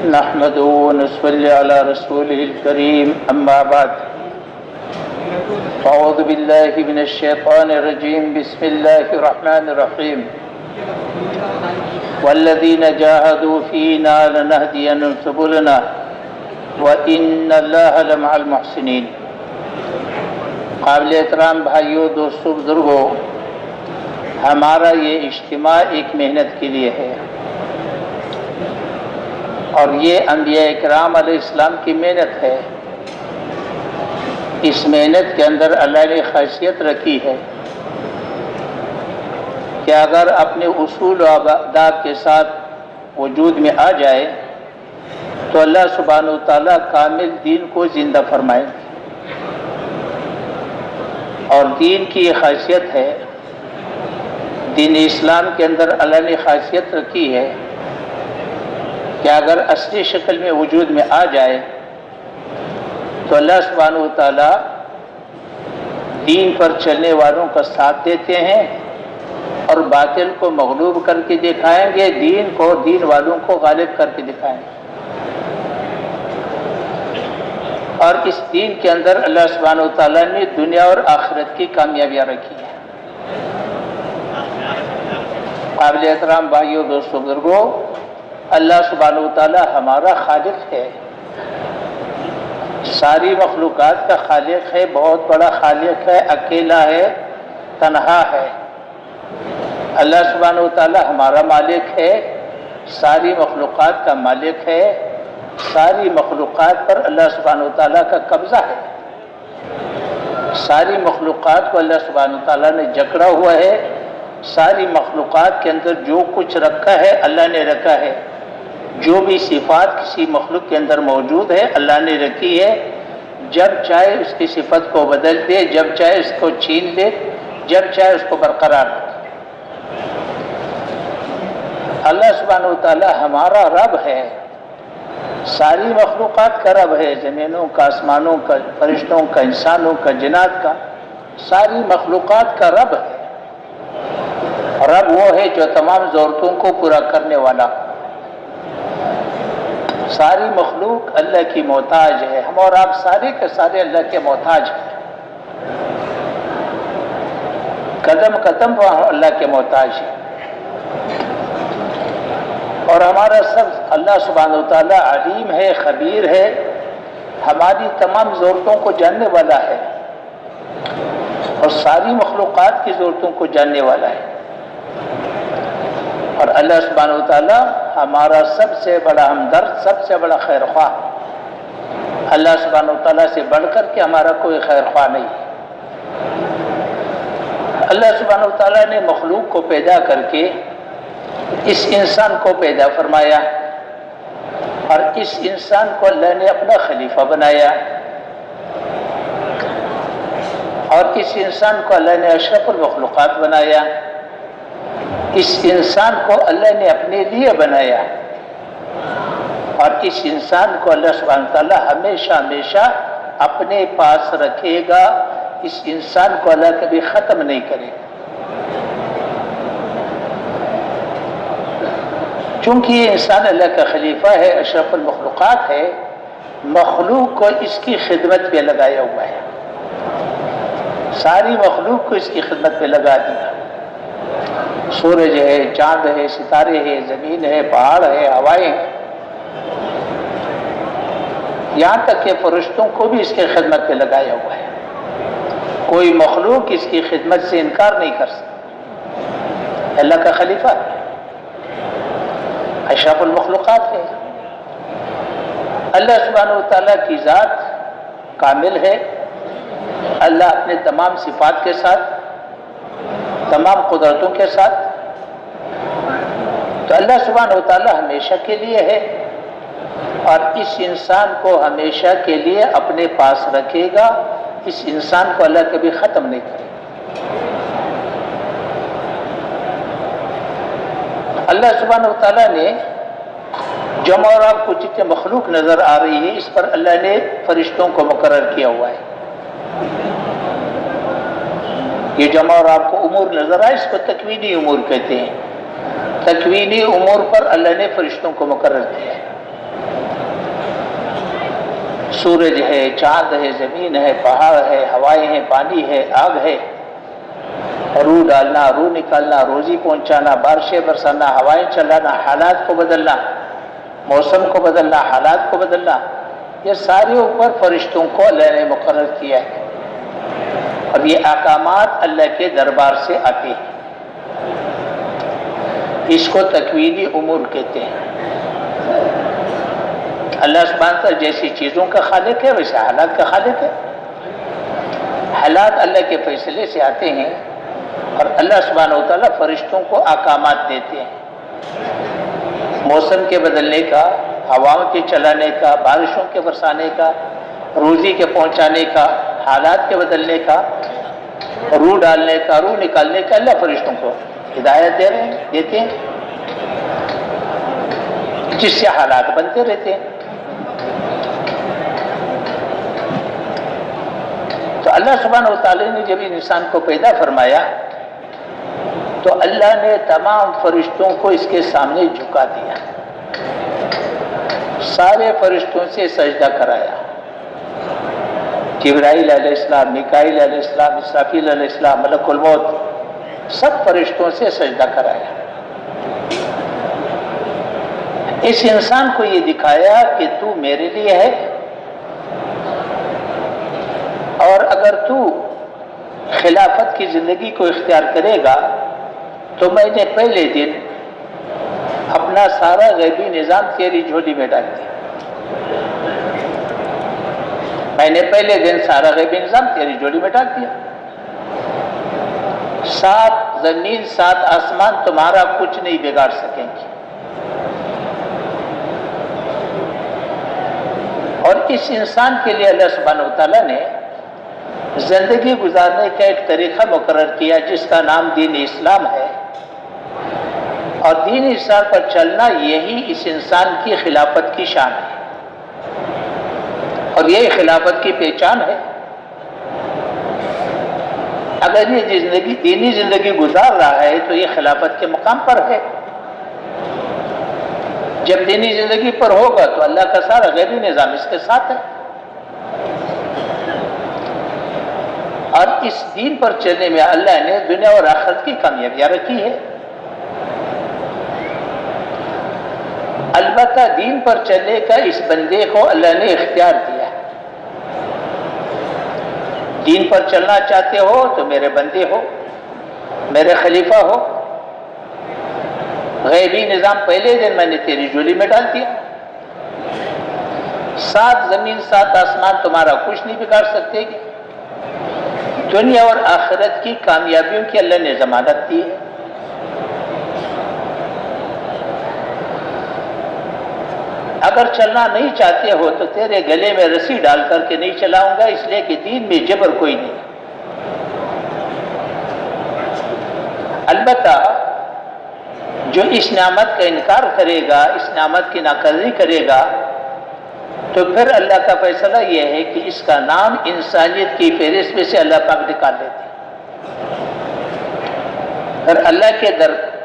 نحمده ونصلي على رسوله الكريم أما بعد أعوذ بالله من الشيطان الرجيم بسم الله الرحمن الرحيم والذين جاهدوا فينا لنهدينهم سبلنا وإن الله لمع المحسنين۔ قابل احترام بھائیوں، دوستوں، بزرگوں، ہمارا یہ اجتماع ایک محنت کے لیے ہے، اور یہ انبیاء اکرام علیہ السلام کی محنت ہے۔ اس محنت کے اندر اللہ نے خاصیت رکھی ہے کہ اگر اپنے اصول و آداب کے ساتھ وجود میں آ جائے تو اللہ سبحانہ وتعالیٰ کامل دین کو زندہ فرمائے۔ اور دین کی یہ خاصیت ہے، دین اسلام کے اندر اللہ نے خاصیت رکھی ہے کہ اگر اصلی شکل میں وجود میں آ جائے تو اللہ سبحانہ وتعالیٰ دین پر چلنے والوں کا ساتھ دیتے ہیں اور باطل کو مغلوب کر کے دکھائیں گے، دین والوں کو غالب کر کے دکھائیں گے۔ اور اس دین کے اندر اللہ سبحانہ وتعالیٰ نے دنیا اور آخرت کی کامیابیاں رکھی ہیں۔ قابل احترام بھائیوں، دوستوں، بزرگوں، اللہ سبحانہ وتعالیٰ ہمارا خالق ہے، ساری مخلوقات کا خالق ہے، بہت بڑا خالق ہے، اکیلا ہے، تنہا ہے۔ اللہ سبحانہ وتعالیٰ ہمارا مالک ہے، ساری مخلوقات کا مالک ہے، ساری مخلوقات پر اللہ سبحانہ وتعالیٰ کا قبضہ ہے۔ ساری مخلوقات کو اللہ سبحانہ وتعالیٰ نے جکڑا ہوا ہے، ساری مخلوقات کے اندر جو کچھ رکھا ہے اللہ نے رکھا ہے۔ جو بھی صفات کسی مخلوق کے اندر موجود ہے اللہ نے رکھی ہے، جب چاہے اس کی صفت کو بدل دے، جب چاہے اس کو چھین دے، جب چاہے اس کو برقرار رکھے۔ اللہ سبحانہ وتعالیٰ ہمارا رب ہے، ساری مخلوقات کا رب ہے، زمینوں کا، آسمانوں کا، فرشتوں کا، انسانوں کا، جنات کا، ساری مخلوقات کا رب ہے۔ رب وہ ہے جو تمام ضرورتوں کو پورا کرنے والا۔ ساری مخلوق اللہ کی محتاج ہے، ہم اور آپ سارے کے سارے اللہ کے محتاج ہیں، قدم قدم پر اللہ کے محتاج ہیں۔ اور ہمارا سب اللہ سبحانہ وتعالیٰ علیم ہے، خبیر ہے، ہماری تمام ضرورتوں کو جاننے والا ہے اور ساری مخلوقات کی ضرورتوں کو جاننے والا ہے۔ اور اللہ سبحانہ وتعالیٰ ہمارا سب سے بڑا ہمدرد، سب سے بڑا خیر خواہ۔ اللہ سبحانہ وتعالیٰ سے بڑھ کر کے ہمارا کوئی خیر خواہ نہیں ہے۔ اللہ سبحانہ وتعالیٰ نے مخلوق کو پیدا کر کے اس انسان کو پیدا فرمایا، اور اس انسان کو اللہ نے اپنا خلیفہ بنایا، اور اس انسان کو اللہ نے اشرف المخلوقات بنایا۔ اس انسان کو اللہ نے اپنے لیے بنایا، اور اس انسان کو اللہ سبحانہ وتعالیٰ ہمیشہ ہمیشہ اپنے پاس رکھے گا۔ اس انسان کو اللہ کبھی ختم نہیں کرے گا، چونکہ یہ انسان اللہ کا خلیفہ ہے، اشرف المخلوقات ہے، مخلوق کو اس کی خدمت پہ لگایا ہوا ہے، ساری مخلوق کو اس کی خدمت پہ لگا دیا۔ سورج ہے، چاند ہے، ستارے ہے، زمین ہے، پہاڑ ہے، ہوائیں ہیں، یہاں تک کہ فرشتوں کو بھی اس کی خدمت پہ لگایا ہوا ہے۔ کوئی مخلوق اس کی خدمت سے انکار نہیں کر سکتا، اللہ کا خلیفہ ہے، اشرف المخلوقات ہے۔ اللہ سبحانہ وتعالیٰ کی ذات کامل ہے، اللہ اپنے تمام صفات کے ساتھ، تمام قدرتوں کے ساتھ، تو اللہ سبحانہ وتعالیٰ ہمیشہ کے لیے ہے، اور اس انسان کو ہمیشہ کے لیے اپنے پاس رکھے گا۔ اس انسان کو اللہ کبھی ختم نہیں کرے گا۔ اللہ سبحانہ وتعالیٰ نے جمع اور آپ کو جتنے مخلوق نظر آ رہی ہے، اس پر اللہ نے فرشتوں کو مقرر کیا ہوا ہے۔ یہ جمع اور آپ کو امور نظر آئے، اس کو تکوینی امور کہتے ہیں۔ تکوینی امور پر اللہ نے فرشتوں کو مقرر کیا ہے۔ سورج ہے، چاند ہے، زمین ہے، پہاڑ ہے، ہوائیں ہیں، پانی ہے، آگ ہے، روح ڈالنا، روح نکالنا، روزی پہنچانا، بارشیں برسانا، ہوائیں چلانا، حالات کو بدلنا، موسم کو بدلنا، حالات کو بدلنا، یہ سارے اوپر فرشتوں کو اللہ نے مقرر کیا ہے، اور یہ احکامات اللہ کے دربار سے آتے ہیں۔ اس کو تکوینی امور کہتے ہیں۔ اللہ سبحانہ تعالیٰ جیسی چیزوں کا خالق ہے ویسے حالات کا خالق ہے۔ حالات اللہ کے فیصلے سے آتے ہیں، اور اللہ سبحانہ وتعالیٰ فرشتوں کو احکامات دیتے ہیں، موسم کے بدلنے کا، ہواؤں کے چلانے کا، بارشوں کے برسانے کا، روزی کے پہنچانے کا، حالات کے بدلنے کا، روح ڈالنے کا، روح نکالنے کا، اللہ فرشتوں کو ہدایت دیتے ہیں، جس سے حالات بنتے رہتے ہیں۔ تو اللہ سبحانہ وتعالی نے جب انسان کو پیدا فرمایا تو اللہ نے تمام فرشتوں کو اس کے سامنے جھکا دیا، سارے فرشتوں سے سجدہ کرایا، جبرائیل علیہ السلام، میکائیل علیہ السلام، اسرافیل علیہ السلام، ملک الموت، سب فرشتوں سے سجدہ کرایا۔ اس انسان کو یہ دکھایا کہ تو میرے لیے ہے، اور اگر تو خلافت کی زندگی کو اختیار کرے گا تو میں نے پہلے دن اپنا سارا غیبی نظام تیری جھولی میں ڈال دیا، میں نے پہلے دن سارا غیبی نظام تیری جھولی میں ڈال دیا، 7 زمین 7 آسمان تمہارا کچھ نہیں بگاڑ سکیں گے۔ اور اس انسان کے لیے اللہ سبحانہ وتعالیٰ نے زندگی گزارنے کا ایک طریقہ مقرر کیا جس کا نام دین اسلام ہے، اور دین اسلام پر چلنا یہی اس انسان کی خلافت کی شان ہے، اور یہی خلافت کی پہچان ہے۔ اگر یہ زندگی دینی زندگی گزار رہا ہے تو یہ خلافت کے مقام پر ہے، جب دینی زندگی پر ہوگا تو اللہ کا سارا غیبی نظام اس کے ساتھ ہے، اور اس دین پر چلنے میں اللہ نے دنیا اور آخرت کی کامیابیاں رکھی ہے۔ البتہ دین پر چلنے کا اس بندے کو اللہ نے اختیار دیا ہے۔ دین پر چلنا چاہتے ہو تو میرے بندے ہو، میرے خلیفہ ہو، غیبی نظام پہلے دن میں نے تیری جھولی میں ڈال دیا، 7 زمین 7 آسمان تمہارا کچھ نہیں بگاڑ سکتے گے، دنیا اور آخرت کی کامیابیوں کی اللہ نے ضمانت دی ہے۔ اگر چلنا نہیں چاہتے ہو تو تیرے گلے میں رسی ڈال کر کے نہیں چلاؤں گا، اس لیے کہ دین میں جبر کوئی نہیں۔ البتہ جو اس نعمت کا انکار کرے گا، اس نعمت کی ناقدری کرے گا، تو پھر اللہ کا فیصلہ یہ ہے کہ اس کا نام انسانیت کی فہرست میں سے اللہ پاک نکال لیتے ہیں۔ پھر اللہ کے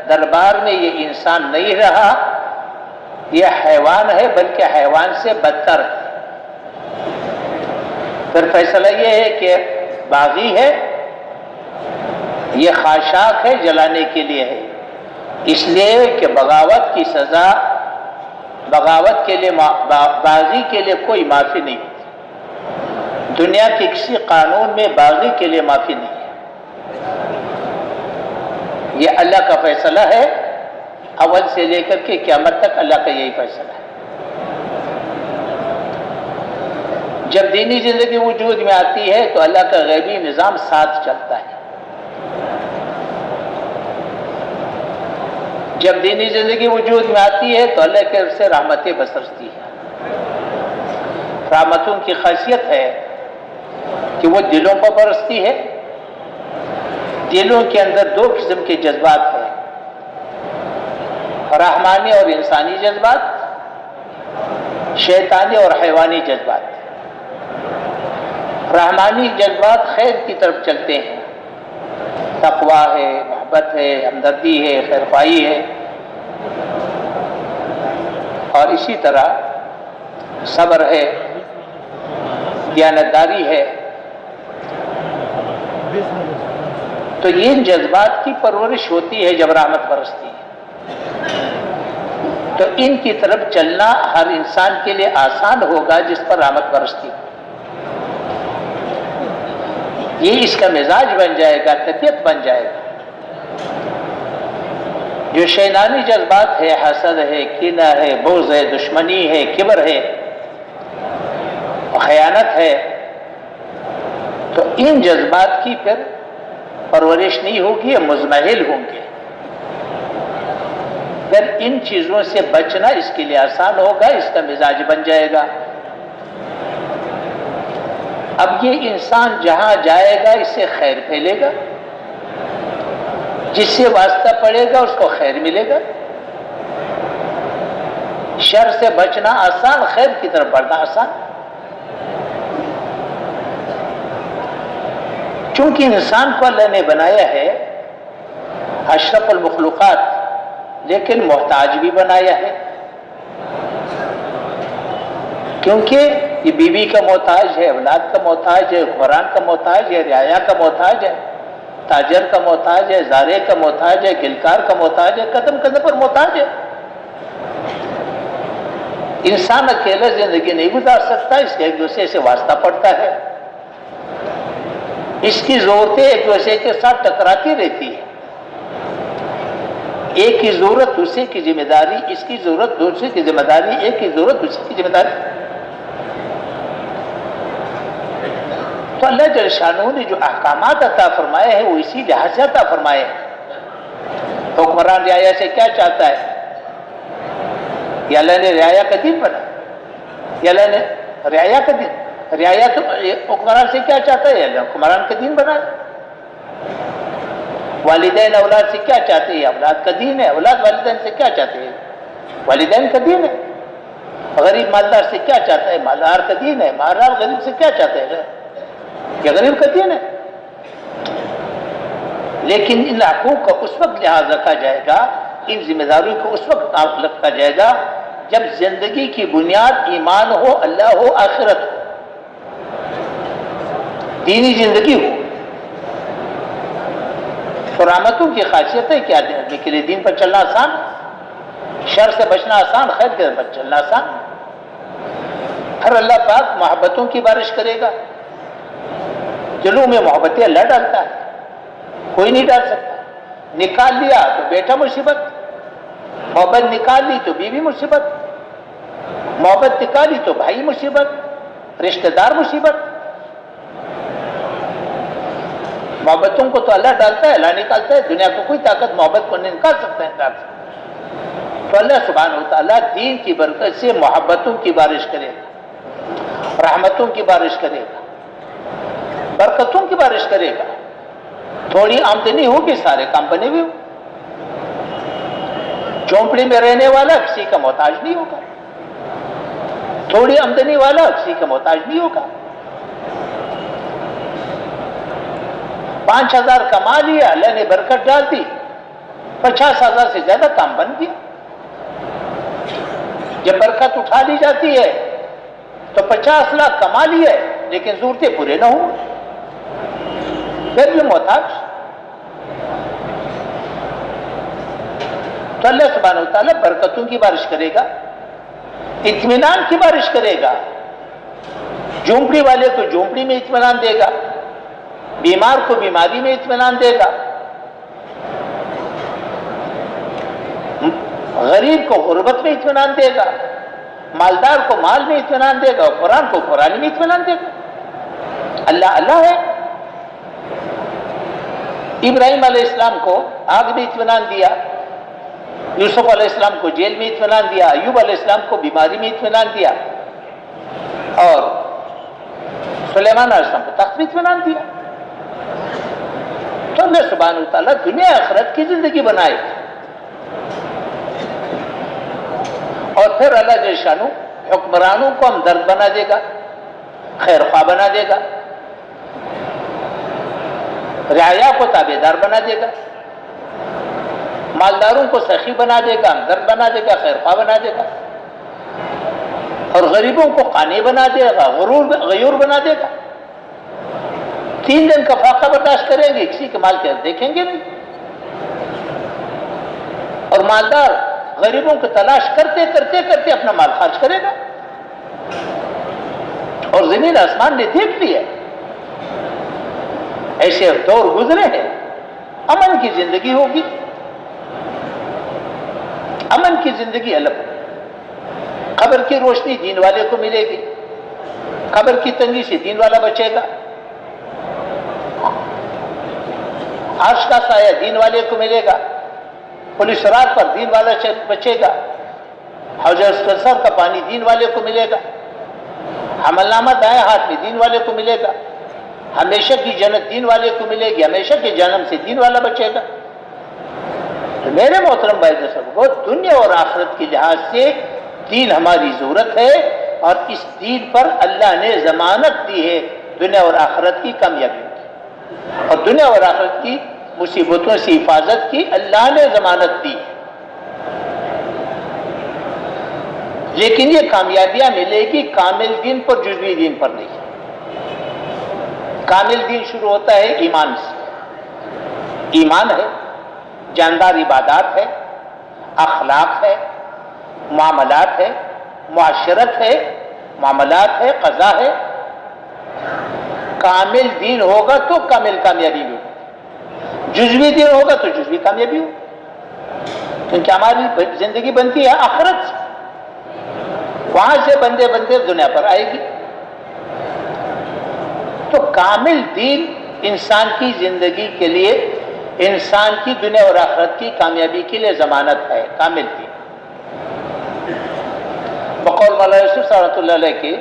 دربار میں یہ انسان نہیں رہا، یہ حیوان ہے، بلکہ حیوان سے بدتر ہے۔ پھر فیصلہ یہ ہے کہ باغی ہے، یہ خاشاک ہے، جلانے کے لیے ہے، اس لیے کہ بغاوت کی سزا، بغاوت کے لیے باغی کے لیے کوئی معافی نہیں ہوتی، دنیا کے کسی قانون میں باغی کے لیے معافی نہیں ہے۔ یہ اللہ کا فیصلہ ہے، اول سے لے کر کے قیامت تک اللہ کا یہی فیصلہ ہے۔ جب دینی زندگی وجود میں آتی ہے تو اللہ کا غیبی نظام ساتھ چلتا ہے، جب دینی زندگی وجود میں آتی ہے تو اللہ کی طرف سے رحمتیں برستی ہیں۔ رحمتوں کی خاصیت ہے کہ وہ دلوں پر برستی ہے۔ دلوں کے اندر 2 قسم کے جذبات ہیں، رحمانی اور انسانی جذبات، شیطانی اور حیوانی جذبات۔ رحمانی جذبات خیر کی طرف چلتے ہیں، تقویٰ ہے، محبت ہے، ہمدردی ہے، خیرخواہی ہے، اور اسی طرح صبر ہے، دیانتداری ہے، تو یہ ان جذبات کی پرورش ہوتی ہے جب رحمت برستی ہے، تو ان کی طرف چلنا ہر انسان کے لیے آسان ہوگا جس پر رحمت برستی ہے۔ یہ اس کا مزاج بن جائے گا، طبیعت بن جائے گا۔ جو شیطانی جذبات ہے، حسد ہے، کینہ ہے، بغض ہے، دشمنی ہے، کبر ہے، خیانت ہے، تو ان جذبات کی پھر پرورش نہیں ہوگی، مزمحل ہوں گے۔ پھر ان چیزوں سے بچنا اس کے لیے آسان ہوگا، اس کا مزاج بن جائے گا۔ اب یہ انسان جہاں جائے گا اس سے خیر پھیلے گا، جس سے واسطہ پڑے گا اس کو خیر ملے گا۔ شر سے بچنا آسان، خیر کی طرف بڑھنا آسان۔ چونکہ انسان کو اللہ نے بنایا ہے اشرف المخلوقات، لیکن محتاج بھی بنایا ہے، کیونکہ یہ بیوی کا محتاج ہے، اولاد کا محتاج ہے، حکمران کا محتاج ہے، رعایا کا محتاج ہے، تاجر کا محتاج ہے، زارع کا محتاج ہے، گلکار کا محتاج ہے، قدم قدم پر محتاج ہے۔ انسان اکیلا زندگی نہیں گزار سکتا، اس کے ایک دوسرے سے واسطہ پڑتا ہے، اس کی ضرورتیں ایک دوسرے کے ساتھ ٹکراتی رہتی ہے۔ ایک کی ضرورت دوسرے کی ذمہ داری، اس کی ضرورت دوسرے کی ذمہ داری، ایک کی ضرورت دوسرے کی ذمہ داری۔ تو اللہ جل شانہ نے جو احکامات عطا فرمائے ہیں وہ اسی لحاظ سے عطا فرمائے ہیں۔ حکمران رعایا سے کیا چاہتا ہے؟ یا اللہ نے رعایا کا دین بنا، یا اللہ نے رعایا کا دین، رعایا تو حکمران سے کیا چاہتا ہے؟ یا اللہ حکمران کا دین بنا۔ والدین اولاد سے کیا چاہتے ہیں؟ اولاد کا دین ہے۔ اولاد والدین سے کیا چاہتے ہیں؟ والدین کا دین ہے۔ غریب مالدار سے کیا چاہتا ہے؟ مالدار کا دین ہے۔ مالدار غریب سے کیا چاہتے ہیں؟ کہ غریب کا دین ہے۔ لیکن ان حقوق کا اس وقت لحاظ رکھا جائے گا، ان ذمہ داریوں کو اس وقت رکھا جائے گا جب زندگی کی بنیاد ایمان ہو، اللہ ہو، آخرت ہو، دینی زندگی ہو۔ تو رحمتوں کی خاصیت ہے کیا؟ آدمی کے لیے دین پر چلنا آسان، شر سے بچنا آسان، خیر کے پر چلنا آسان۔ ہر اللہ پاک محبتوں کی بارش کرے گا، دلوں میں محبتیں اللہ ڈالتا ہے، کوئی نہیں ڈال سکتا۔ نکال لیا تو بیٹا مصیبت، محبت نکال لی تو بیوی مصیبت، محبت نکالی تو بھائی مصیبت، رشتہ دار مصیبت۔ محبتوں کو تو اللہ ڈالتا ہے، اللہ نکالتا ہے۔ دنیا کو کوئی طاقت محبت کو نہیں نکال سکتا ہے۔ تو اللہ سبحانہ وتعالیٰ دین کی برکت سے محبتوں کی بارش کرے گا، رحمتوں کی بارش کرے گا، برکتوں کی بارش کرے گا۔ تھوڑی آمدنی ہوگی، سارے کام بنے ہوئے ہوں۔ جھونپڑی میں رہنے والا کسی کا محتاج نہیں ہوگا، تھوڑی آمدنی والا کسی کا محتاج نہیں ہوگا۔ 5,000 کما لیا، اللہ نے برکت ڈال دی، 50,000 سے زیادہ کام بن گیا۔ جب برکت اٹھا لی جاتی ہے تو 50 لاکھ کما لیے لیکن ضرورتیں پورے نہ ہوں، پھر بھی محتاج۔ تو اللہ سبحانہ وتعالیٰ برکتوں کی بارش کرے گا، اطمینان کی بارش کرے گا۔ جھونپڑی والے کو جھونپڑی میں اطمینان دے گا، بیمار کو بیماری میں اطمینان دے گا، غریب کو غربت میں اطمینان دے گا، مالدار کو مال میں اطمینان دے گا، قرآن کو قرآن میں اطمینان دے گا۔ اللہ اللہ ہے۔ ابراہیم علیہ السلام کو آگ میں اطمینان دیا، یوسف علیہ السلام کو جیل میں اطمینان دیا، ایوب علیہ السلام کو بیماری میں اطمینان دیا، اور سلیمان علیہ السلام کو تخت میں اطمینان دیا۔ تو اللہ سبحانہ وتعالیٰ دنیا آخرت کی زندگی بنائے، اور پھر اللہ جل شانہ حکمرانوں کو ہمدرد بنا دے گا، خیر خواہ بنا دے گا، رعایا کو تابع دار بنا دے گا، مالداروں کو سخی بنا دے گا، ہمدرد بنا دے گا، خیر خواہ بنا دے گا، اور غریبوں کو قانی بنا دے گا، غیور بنا دے گا. 3 دن کا فاقہ برداشت کریں گے، کسی کے مال کے دیکھیں گے نہیں. اور مالدار غریبوں کو تلاش کرتے کرتے کرتے اپنا مال خرچ کرے گا. اور زمین آسمان نے دیکھ لیا، ایسے دور گزرے ہیں. امن کی زندگی ہوگی، امن کی زندگی الگ. قبر کی روشنی دین والے کو ملے گی، قبر کی تنگی سے دین والا بچے گا. عرش کا سایہ دین والے کو ملے گا، پولیس رات پر دین والا بچے گا. حوض کوثر کا پانی دین والے کو ملے گا. حمل نامہ دائیں ہاتھ میں دین والے کو ملے گا. ہمیشہ کی جنت دین والے کو ملے گی، ہمیشہ کے جہنم سے دین والا بچے گا. تو میرے محترم بھائی وہ دنیا اور آخرت کے لحاظ سے دین ہماری ضرورت ہے، اور اس دین پر اللہ نے ضمانت دی ہے دنیا اور آخرت کی کامیابی کی. اور دنیا اور آخرت کی مصیبتوں سے حفاظت کی اللہ نے ضمانت دی. لیکن یہ کامیابیاں ملے گی کامل دین پر، جزوی دین پر نہیں. کامل دین شروع ہوتا ہے ایمان سے. ایمان ہے، جاندار عبادات ہے، اخلاق ہے، معاملات ہے، معاشرت ہے، معاملات ہے، قضا ہے. کامل دین ہوگا تو کامل کامیابی بھی ہوگی. جزوی دین ہوگا تو جزوی کامیابی ہوگی. کیونکہ ہماری زندگی بنتی ہے آخرت سے، وہاں سے بندے بندے دنیا پر آئے گی. تو کامل دین انسان کی زندگی کے لیے، انسان کی دنیا اور آخرت کی کامیابی کے لیے ضمانت ہے. کامل دین بقول مولانا یوسف صاحب رحمۃ اللہ علیہ کے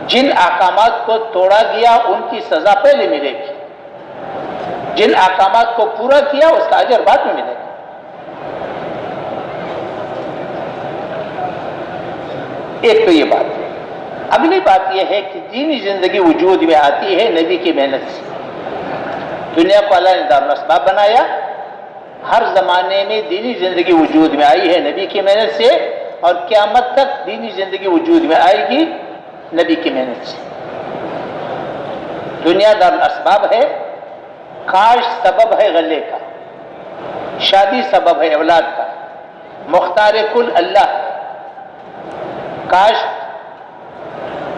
جن احکامات کو توڑا گیا ان کی سزا پہلے ملے گی، جن احکامات کو پورا کیا اس کا اجر بعد میں ملے گا. ایک تو یہ بات ہے. اگلی بات یہ ہے کہ دینی زندگی وجود میں آتی ہے نبی کی محنت سے. دنیا کو اللہ نے دارالاسباب بنایا، ہر زمانے میں دینی زندگی وجود میں آئی ہے نبی کی محنت سے، اور قیامت تک دینی زندگی وجود میں آئے گی نبی کی محنت سے. دنیا دارالاسباب ہے، کاشت سبب ہے غلے کا، شادی سبب ہے اولاد کا، مختار کل اللہ ہے. کاشت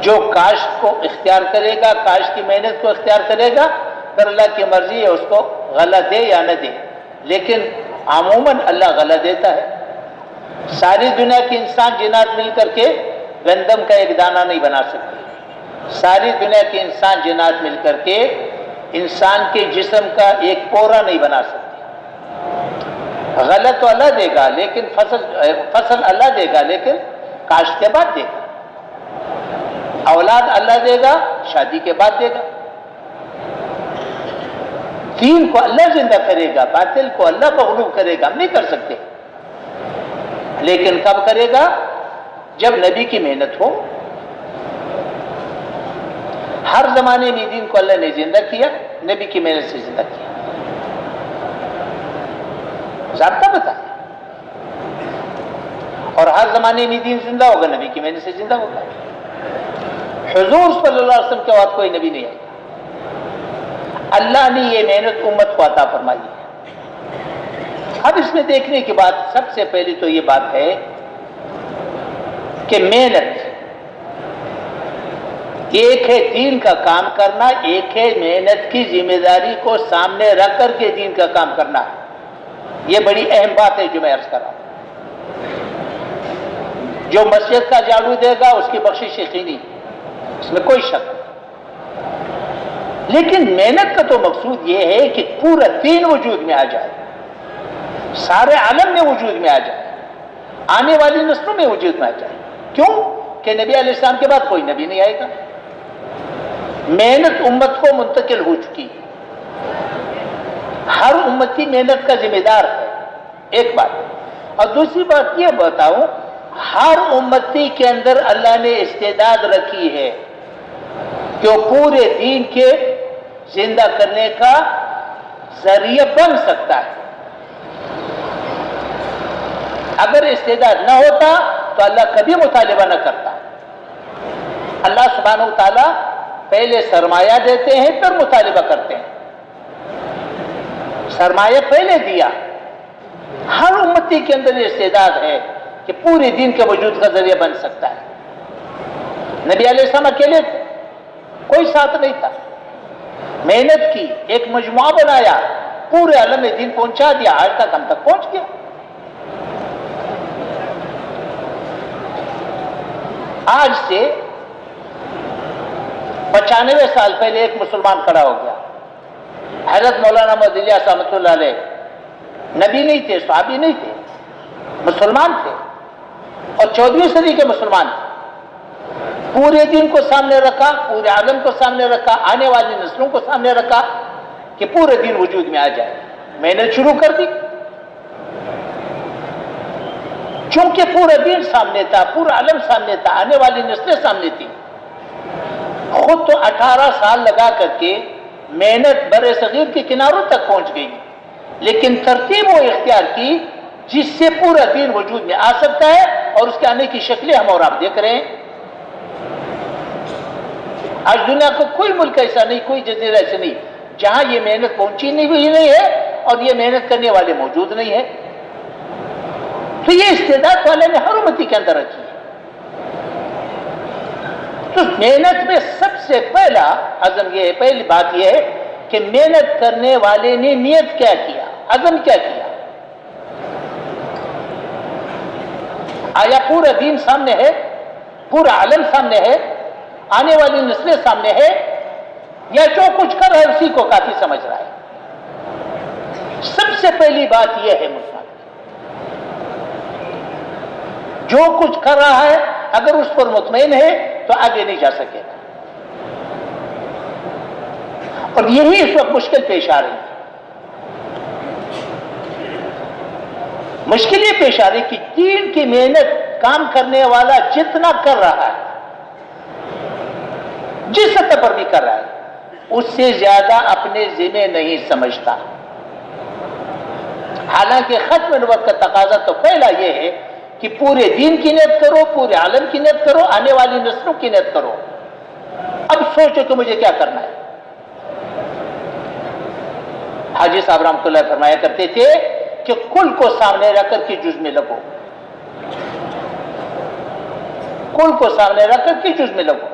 جو کاشت کو اختیار کرے گا، کاشت کی محنت کو اختیار کرے گا، پھر اللہ کی مرضی ہے اس کو غلہ دے یا نہ دے. لیکن عموماً اللہ غلہ دیتا ہے. ساری دنیا کے انسان جنات مل کر کے گندم کا ایک دانہ نہیں بنا سکتے. ساری دنیا کے انسان جنات مل کر کے انسان کے جسم کا ایک پورا نہیں بنا سکتے. غلہ تو اللہ دے گا، لیکن فصل اللہ دے گا، لیکن کاشت کے بعد دے گا. اولاد اللہ دے گا، شادی کے بعد دے گا. دین کو اللہ زندہ کرے گا، باطل کو اللہ مغلوب کرے گا. ہم نہیں کر سکتے، لیکن کب کرے گا؟ جب نبی کی محنت ہو. ہر زمانے میں دین کو اللہ نے زندہ کیا، نبی کی محنت سے زندہ کیا. ضابطہ بتایا. اور ہر زمانے میں دین زندہ ہوگا، نبی کی محنت سے زندہ ہوگا. حضور صلی اللہ علیہ وسلم کے بعد کوئی نبی نہیں آئے. اللہ نے یہ محنت امت کو عطا فرمائی ہے. اب اس میں دیکھنے کی بات سب سے پہلی تو یہ بات ہے کہ محنت ایک ہے دین کا کام کرنا، ایک ہے محنت کی ذمہ داری کو سامنے رکھ کر کے دین کا کام کرنا. یہ بڑی اہم بات ہے جو میں عرض کر رہا ہوں. جو مسجد کا جھاڑو دے گا اس کی بخشش یقینی، اس میں کوئی شک نہیں. لیکن محنت کا تو مقصود یہ ہے کہ پورا دین وجود میں آ جائے، سارے عالم میں وجود میں آ جائے، آنے والی نسلوں میں وجود میں آ جائے. کیوں کہ نبی علیہ السلام کے بعد کوئی نبی نہیں آئے گا. محنت امت کو منتقل ہو چکی، ہر امتی محنت کا ذمہ دار ہے. ایک بات. اور دوسری بات یہ بتاؤں، ہر امتی کے اندر اللہ نے استعداد رکھی ہے کہ وہ پورے دین کے زندہ کرنے کا ذریعہ بن سکتا ہے. اگر استعداد نہ ہوتا تو اللہ کبھی مطالبہ نہ کرتا. اللہ سبحانہ و تعالیٰ پہلے سرمایہ دیتے ہیں پھر مطالبہ کرتے ہیں. سرمایہ پہلے دیا. ہر امتی کے اندر یہ استعداد ہے کہ پورے دین کے وجود کا ذریعہ بن سکتا ہے. نبی علیہ السلام اکیلے تھے, کوئی ساتھ نہیں تھا. محنت کی, ایک مجموعہ بنایا, پورے عالم میں دین پہنچا دیا, آج تک ہم تک پہنچ گیا. آج سے 95 سال پہلے ایک مسلمان کھڑا ہو گیا, حضرت مولانا محمد الیاس رحمۃ اللہ علیہ. نبی نہیں تھے, صحابی نہیں تھے, مسلمان تھے اور 14ویں صدی کے مسلمان تھے. پورے دین کو سامنے رکھا, پورے عالم کو سامنے رکھا, آنے والی نسلوں کو سامنے رکھا کہ پورے دین وجود میں آ جائے. محنت شروع کر دی. چونکہ پورا دین سامنے تھا, پورا عالم سامنے تھا, آنے والی نسلیں سامنے تھی. خود تو 18 سال لگا کر کے محنت بر صغیر کے کناروں تک پہنچ گئی, لیکن ترتیب وہ اختیار کی جس سے پورا دین وجود میں آ سکتا ہے, اور اس کے آنے کی شکلیں ہم اور آپ دیکھ رہے ہیں. آج دنیا کا کوئی ملک ایسا نہیں, کوئی جزیرہ ایسا نہیں جہاں یہ محنت پہنچی نہیں ہے اور یہ محنت کرنے والے موجود نہیں ہیں. تو یہ استعداد والے نے ہر امتی کے اندر رکھی ہے. تو محنت میں سب سے پہلا عزم یہ ہے, پہلی بات یہ ہے کہ محنت کرنے والے نے نیت کیا کیا, عزم کیا کیا. آیا پورا دین سامنے ہے, پورا عالم سامنے ہے, آنے والی نسلیں سامنے ہے, یا جو کچھ کر رہا ہے اسی کو کافی سمجھ رہا ہے. سب سے پہلی بات یہ ہے مسلمان, جو کچھ کر رہا ہے اگر اس پر مطمئن ہے تو آگے نہیں جا سکے گا. اور یہی اس وقت مشکل پیش آ رہی ہے. مشکل یہ پیش آ رہی کہ دین کی محنت کام کرنے والا جتنا کر رہا ہے, جس سطح پر بھی کر رہا ہے, اس سے زیادہ اپنے ذمہ نہیں سمجھتا. حالانکہ ختم نبوت کا تقاضا تو پہلا یہ ہے کہ پورے دین کی نیت کرو, پورے عالم کی نیت کرو, آنے والی نسلوں کی نیت کرو. اب سوچو کہ مجھے کیا کرنا ہے. حاجی صاحب رحمۃ اللہ فرمایا کرتے تھے کہ کل کو سامنے رکھ کر کے جز میں لگو, کل کو سامنے رکھ کر کے جز میں لگو.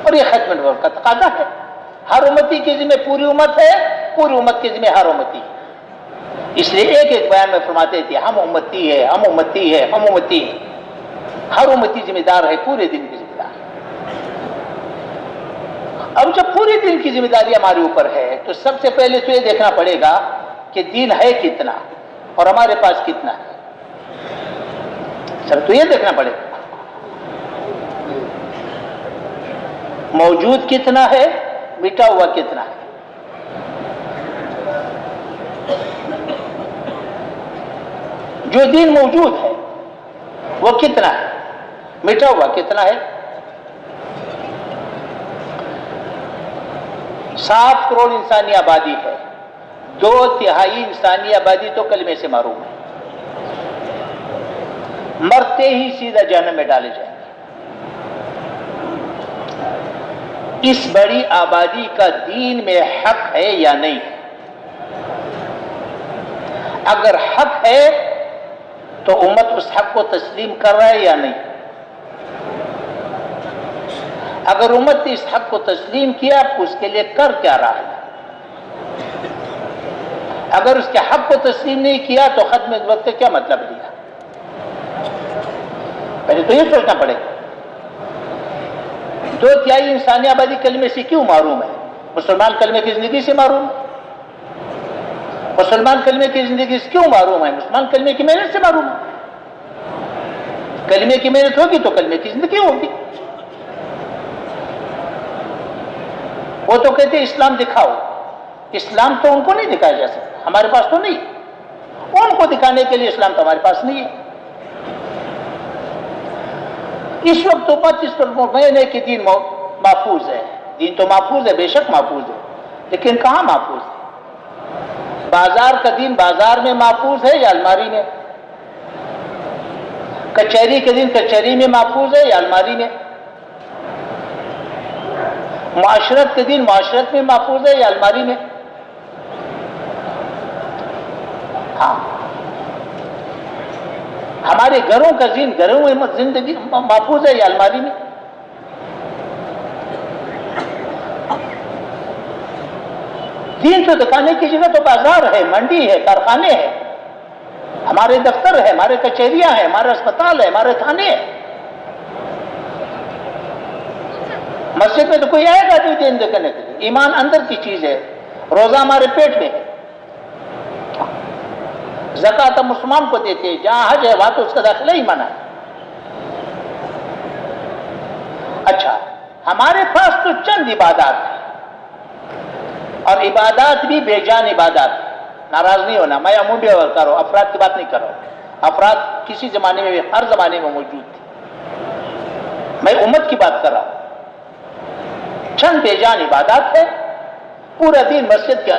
اور یہ ختم نبوت کا تقاضا ہے. ہر امتی کے ذمہ پوری امت ہے, پوری امت کے ذمہ ہر امتی ہے. اس لیے ایک ایک بیان میں فرماتے تھے ہم امتی ہے, ہم امتی ہے, ہم امتی ہے. ہر امتی ذمہ دار ہے, پورے دن کی ذمہ دار ہے. اب جب پورے دن کی ذمہ داری ہمارے اوپر ہے تو سب سے پہلے تو یہ دیکھنا پڑے گا کہ دین ہے کتنا اور ہمارے پاس کتنا ہے. سب تو یہ دیکھنا پڑے گا موجود کتنا ہے, مٹا ہوا کتنا ہے. جو دین موجود ہے وہ کتنا ہے, مٹا ہوا کتنا ہے. 7 کروڑ انسانی آبادی ہے, 2/3 انسانی آبادی تو کلمے سے محروم ہے, مرتے ہی سیدھا جہنم میں ڈالے جائیں گے. اس بڑی آبادی کا دین میں حق ہے یا نہیں ہے؟ اگر حق ہے تو امت اس حق کو تسلیم کر رہا ہے یا نہیں؟ اگر امت نے اس حق کو تسلیم کیا تو اس کے لیے کر کیا رہا ہے؟ اگر اس کے حق کو تسلیم نہیں کیا تو ختم نبوت کا کیا مطلب لیا؟ پہلے تو یہ سوچنا پڑے گا. 2/3 انسانی آبادی کلمے سے کیوں محروم ہے؟ مسلمان کلمے کی زندگی سے محروم ہے. مسلمان کلمے کی زندگی سے کیوں محروم ہے؟ مسلمان کلمے کی محنت سے محروم ہے. کلمے کی محنت ہوگی تو کلمے کی زندگی ہوگی. وہ تو کہتے ہیں اسلام دکھاؤ. اسلام تو ان کو نہیں دکھایا جا سکتا, ہمارے پاس تو نہیں. ان کو دکھانے کے لیے اسلام تو ہمارے پاس نہیں ہے. اس وقت تو 25 مہینے کی دین محفوظ ہے. دین تو محفوظ ہے, بے شک محفوظ ہے, لیکن کہاں محفوظ ہے؟ بازار کا دین بازار میں محفوظ ہے یا الماری میں؟ کچہری کا دین کچہری میں محفوظ ہے یا الماری میں؟ معاشرت کے دین معاشرت میں محفوظ ہے یا الماری میں؟ ہاں، ہمارے گھروں کا دین گھروں میں زندگی محفوظ ہے یا الماری میں؟ دین تو دکھانے کی جگہ تو بازار ہے، منڈی ہے، کارخانے ہیں، ہمارے دفتر ہے، ہمارے کچہریاں ہیں، ہمارے اسپتال ہے، ہمارے تھانے ہیں۔ مسجد میں تو کوئی آئے گا تو دین دکھانے کے لیے۔ ایمان اندر کی چیز ہے، روزہ ہمارے پیٹ میں ہے، زکوٰۃ ہم مسلمان کو دیتے ہیں، جہاں حج ہے وہاں تو اس کا داخلہ ہی منع ہے۔ اچھا، ہمارے پاس تو چند عبادات ہیں، اور عبادات بھی بے جان عبادات ہیں۔ ناراض نہیں ہونا، میں عمومی بات کر رہا ہوں، افراد کی بات نہیں کر رہا ہوں۔ افراد کسی زمانے میں بھی ہر زمانے میں موجود تھے، میں امت کی بات کر رہا ہوں۔ چند بے جان عبادات ہے، پورا دین مسجد کے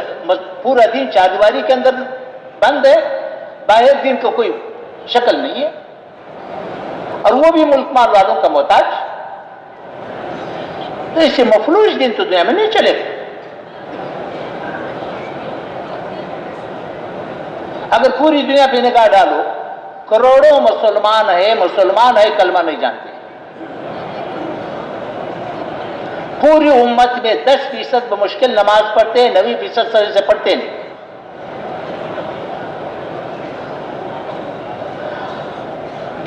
پورا دین چاردیواری کے اندر بند ہے، باہر دین کو کوئی شکل نہیں ہے، اور وہ بھی ملک مال والوں کا محتاج۔ تو اس سے مفلوج دین تو دنیا میں نہیں چلے گا۔ اگر پوری دنیا پہ نگاہ ڈالو، کروڑوں مسلمان ہے کلمہ نہیں جانتے۔ پوری امت میں 10% بمشکل نماز پڑھتے ہیں، 90% صحیح سے پڑھتے نہیں۔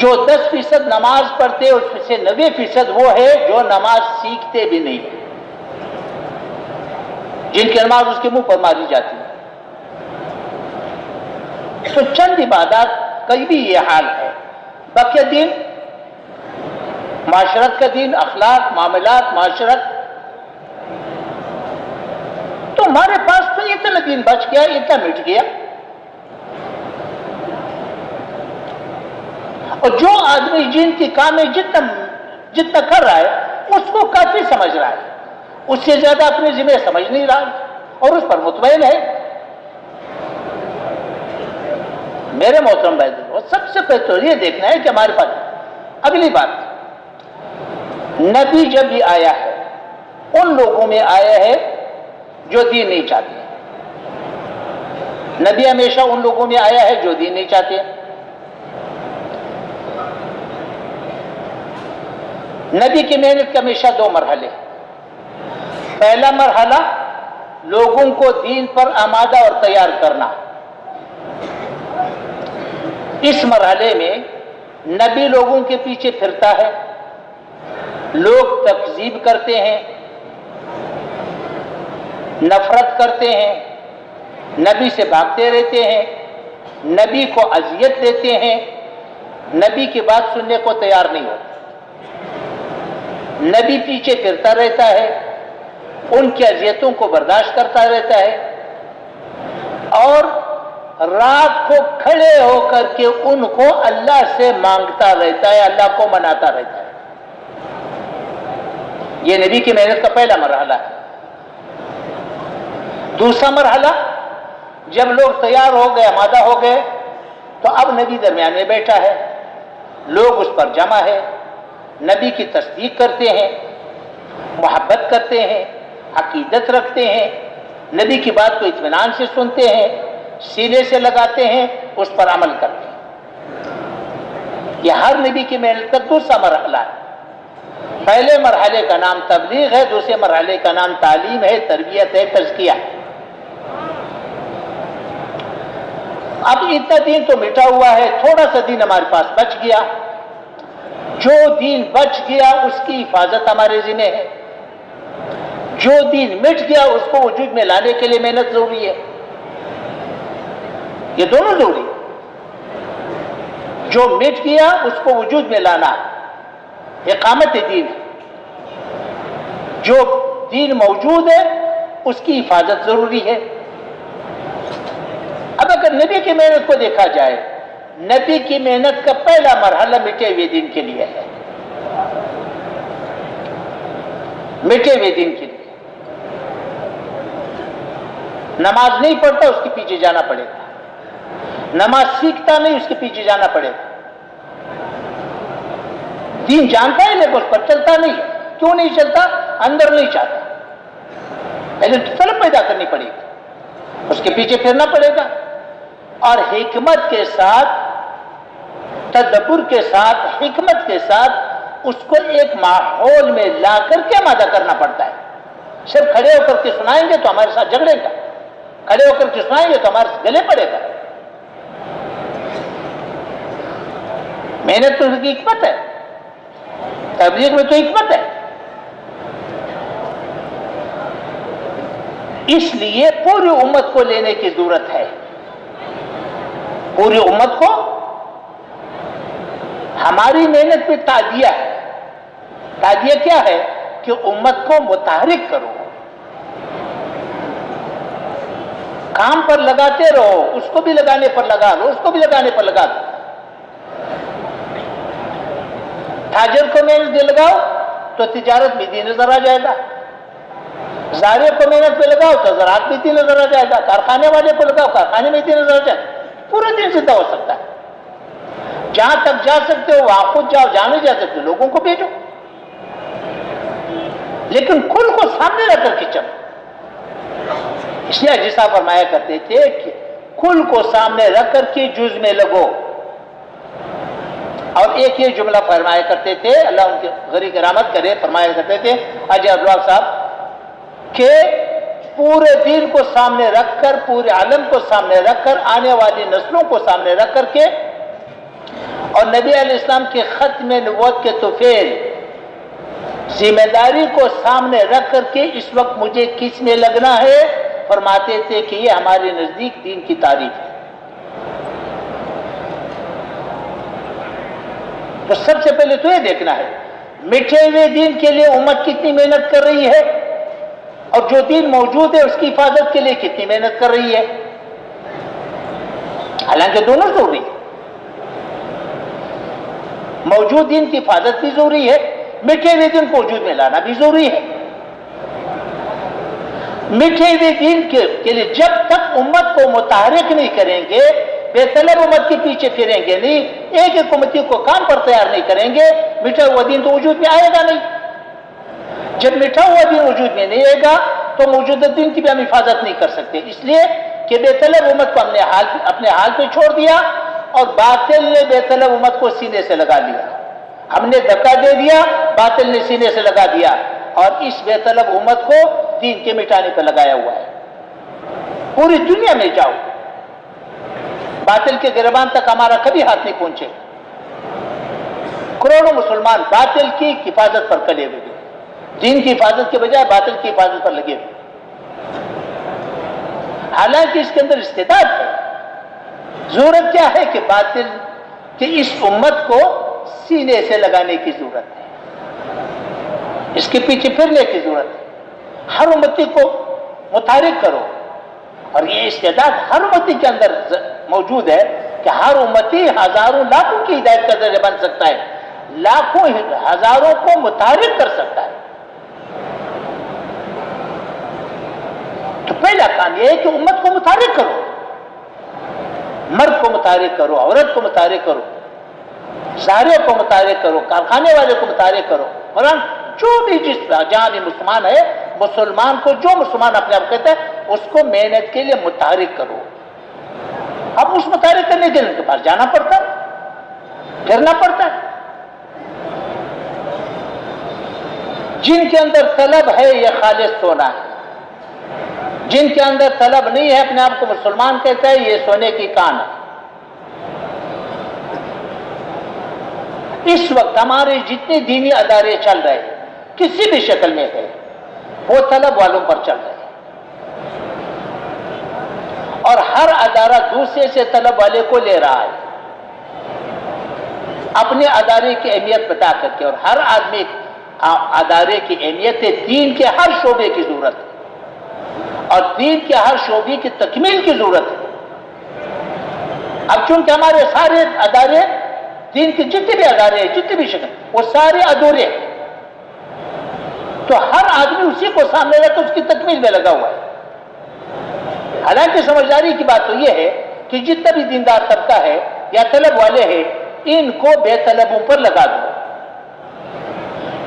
جو 10% نماز پڑھتے اس میں سے 90% وہ ہے جو نماز سیکھتے بھی نہیں، جن کی نماز اس کے منہ پر ماری جاتی ہے۔ تو چند عبادات کا بھی یہ حال ہے، باقی دین معاشرت کا دین، اخلاق، معاملات، معاشرت، تو ہمارے پاس تو اتنا دین بچ گیا، اتنا مٹ گیا۔ اور جو آدمی جن کی کام میں جتنا کر رہا ہے اس کو کافی سمجھ رہا ہے، اس سے زیادہ اپنے ذمہ سمجھ نہیں رہا اور اس پر مطمئن ہے۔ میرے محترم بھائی، سب سے پہلے تو یہ دیکھنا ہے کہ ہمارے پاس اگلی بات، نبی جب بھی آیا ہے ان لوگوں میں آیا ہے جو دین نہیں چاہتے۔ نبی ہمیشہ ان لوگوں میں آیا ہے جو دین نہیں چاہتے۔ نبی کی محنت کے ہمیشہ 2 مرحلے۔ پہلا مرحلہ لوگوں کو دین پر آمادہ اور تیار کرنا۔ اس مرحلے میں نبی لوگوں کے پیچھے پھرتا ہے، لوگ تکذیب کرتے ہیں، نفرت کرتے ہیں، نبی سے بھاگتے رہتے ہیں، نبی کو اذیت دیتے ہیں، نبی کی بات سننے کو تیار نہیں ہوتے۔ نبی پیچھے پھرتا رہتا ہے، ان کی اذیتوں کو برداشت کرتا رہتا ہے، اور رات کو کھڑے ہو کر کے ان کو اللہ سے مانگتا رہتا ہے، اللہ کو مناتا رہتا ہے۔ یہ نبی کی محنت کا پہلا مرحلہ ہے۔ دوسرا مرحلہ، جب لوگ تیار ہو گئے، آمادہ ہو گئے، تو اب نبی درمیان میں بیٹھا ہے، لوگ اس پر جمع ہے، نبی کی تصدیق کرتے ہیں، محبت کرتے ہیں، عقیدت رکھتے ہیں، نبی کی بات کو اطمینان سے سنتے ہیں، سینے سے لگاتے ہیں، اس پر عمل کرتے ہیں۔ یہ ہر نبی کی محنت کا دوسرا مرحلہ ہے۔ پہلے مرحلے کا نام تبلیغ ہے، دوسرے مرحلے کا نام تعلیم ہے، تربیت ہے، تزکیہ ہے۔ اب اتنا دین تو مٹا ہوا ہے، تھوڑا سا دین ہمارے پاس بچ گیا۔ جو دین بچ گیا اس کی حفاظت ہمارے ذمہ ہے، جو دین مٹ گیا اس کو وجود میں لانے کے لیے محنت ضروری ہے۔ یہ دونوں ضروری ہے، جو مٹ گیا اس کو وجود میں لانا اقامت دین ہے، جو دین موجود ہے اس کی حفاظت ضروری ہے۔ اب اگر نبی کی محنت کو دیکھا جائے، نبی کی محنت کا پہلا مرحلہ مٹے ہوئے دین کے لیے ہے، مٹے ہوئے دین کے لیے۔ نماز نہیں پڑھتا اس کے پیچھے جانا پڑے گا، نماز سیکھتا نہیں اس کے پیچھے جانا پڑے گا، دین جانتا ہے لیکن اس پر چلتا نہیں ہے۔ کیوں نہیں چلتا؟ اندر نہیں چاہتا۔ پہلے تو طلب پیدا کرنی پڑے گی، اس کے پیچھے پھرنا پڑے گا، اور حکمت کے ساتھ، تدبر کے ساتھ، حکمت کے ساتھ اس کو ایک ماحول میں لا کر کے آمادہ کرنا پڑتا ہے۔ صرف کھڑے ہو کر کے سنائیں گے تو ہمارے ساتھ جھگڑے گا، کھڑے ہو کر کے سنائیں گے تو ہمارے گلے پڑے گا۔ محنت تو اس کی حکمت ہے، تبلیغ میں تو حکمت ہے۔ اس لیے پوری امت کو لینے کی ضرورت ہے، پوری امت کو۔ ہماری محنت میں تعدیہ ہے۔ تعدیہ کیا ہے؟ کہ امت کو متحرک کرو، کام پر لگاتے رہو، اس کو بھی لگانے پر لگا دو، اس کو بھی لگانے پر لگا دو۔ تاجر کو محنت میں لگاؤ تو تجارت میں بھی نظر آ جائے گا، زارے کو محنت میں لگاؤ تو زراعت میں بھی نظر آ جائے گا، کارخانے والے کو لگاؤ کارخانے میں بھی نظر آ جائے گا، پورا دن زندہ ہو سکتا ہے۔ جہاں تک جا سکتے ہو وہاں خود جاؤ، جہاں نہیں جا سکتے لوگوں کو بھیجو، لیکن کل کو سامنے رکھ کر کے چلو۔ اس لیے جیسا فرمایا کرتے تھے کہ کل کو سامنے رکھ کر کے جز میں لگو۔ اور ایک یہ جملہ فرمایا کرتے تھے، اللہ ان کے غریق رحمت کرے، فرمایا کرتے تھے حاجی عبداللہ صاحب کہ پورے دین کو سامنے رکھ کر، پورے عالم کو سامنے رکھ کر، آنے والی نسلوں کو سامنے رکھ کر کے، اور نبی علیہ السلام کے ختم نبوت کے طفیل ذمہ داری کو سامنے رکھ کر کے اس وقت مجھے کس میں لگنا ہے، فرماتے تھے کہ یہ ہمارے نزدیک دین کی تعریف ہے۔ تو سب سے پہلے تو یہ دیکھنا ہے مٹھے ہوئے دین کے لیے امت کتنی محنت کر رہی ہے، اور جو دین موجود ہے اس کی حفاظت کے لیے کتنی محنت کر رہی ہے۔ حالانکہ دونوں ضروری ہے، موجود دین کی حفاظت بھی ضروری ہے، مٹھے ہوئے دین کو وجود میں لانا بھی ضروری ہے۔ مٹھے ہوئے دین کے لیے جب تک امت کو متحرک نہیں کریں گے، بے طلب امت کے پیچھے پھریں گے نہیں، ایک ایک امتی کو کام پر تیار نہیں کریں گے، میٹھا ہوا دین تو وجود میں آئے گا نہیں۔ جب میٹھا ہوا دین وجود میں نہیں آئے گا تو موجودہ دین کی بھی ہم حفاظت نہیں کر سکتے، اس لیے کہ بے طلب امت کو ہم نے اپنے حال پہ چھوڑ دیا، اور باطل نے بے طلب امت کو سینے سے لگا لیا۔ ہم نے دھکا دے دیا، باطل نے سینے سے لگا دیا، اور اس بے طلب امت کو دین کے مٹانے پہ لگایا ہوا ہے۔ پوری دنیا میں جاؤ، باطل کے گربان تک ہمارا کبھی ہاتھ نہیں پہنچے۔ کروڑوں مسلمان باطل کی حفاظت پر کھڑے ہوئے، دین کی حفاظت کے بجائے باطل کی حفاظت پر لگے ہوئے، حالانکہ اس کے اندر استعداد ہے۔ ضرورت کیا ہے کہ باطل کہ اس امت کو سینے سے لگانے کی ضرورت ہے، اس کے پیچھے پھرنے کی ضرورت ہے۔ ہر امتی کو متحرک کرو، اور یہ استعداد ہر امتی کے اندر موجود ہے کہ ہر امتی ہزاروں لاکھوں کی ہدایت کا ذریعہ بن سکتا ہے، لاکھوں ہزاروں کو متحرک کر سکتا ہے۔ تو پہلا کام یہ ہے کہ امت کو متحرک کرو، مرد کو متحرک کرو، عورت کو متحرک کرو، زارے کو متحرک کرو، کارخانے والے کو متحرک کرو، قرآن جو بھی جہاں بھی مسلمان ہے، مسلمان کو جو مسلمان اپنے آپ کہتا ہے اس کو محنت کے لیے متحرک کرو۔ اب اس متحرک کرنے کے لیے ان کے پاس جانا پڑتا ہے، کرنا پڑتا ہے۔ جن کے اندر طلب ہے یہ خالص سونا ہے، جن کے اندر طلب نہیں ہے اپنے آپ کو مسلمان کہتا ہے یہ سونے کی کان ہے۔ اس وقت ہمارے جتنے دینی ادارے چل رہے ہیں کسی بھی شکل میں ہے وہ طلب والوں پر چل رہے ہیں، اور ہر ادارہ دوسرے سے طلب والے کو لے رہا ہے اپنے ادارے کی اہمیت بتا کر کے، اور ہر آدمی ادارے کی اہمیت ہے، دین کے ہر شعبے کی ضرورت ہے، اور دین کے ہر شعبے کی تکمیل کی ضرورت ہے۔ اب چونکہ ہمارے سارے ادارے دین کے جتنے بھی ادارے ہیں، جتنے بھی شکل وہ سارے ادھورے ہیں، تو ہر آدمی اسی کو سامنے رکھ کر اس کی تکمیل میں لگا ہوا ہے۔ حالانکہ سمجھداری کی بات تو یہ ہے کہ جتنا بھی دیندار طبقہ ہے یا طلب والے ہیں ان کو بے طلبوں پر لگا دو۔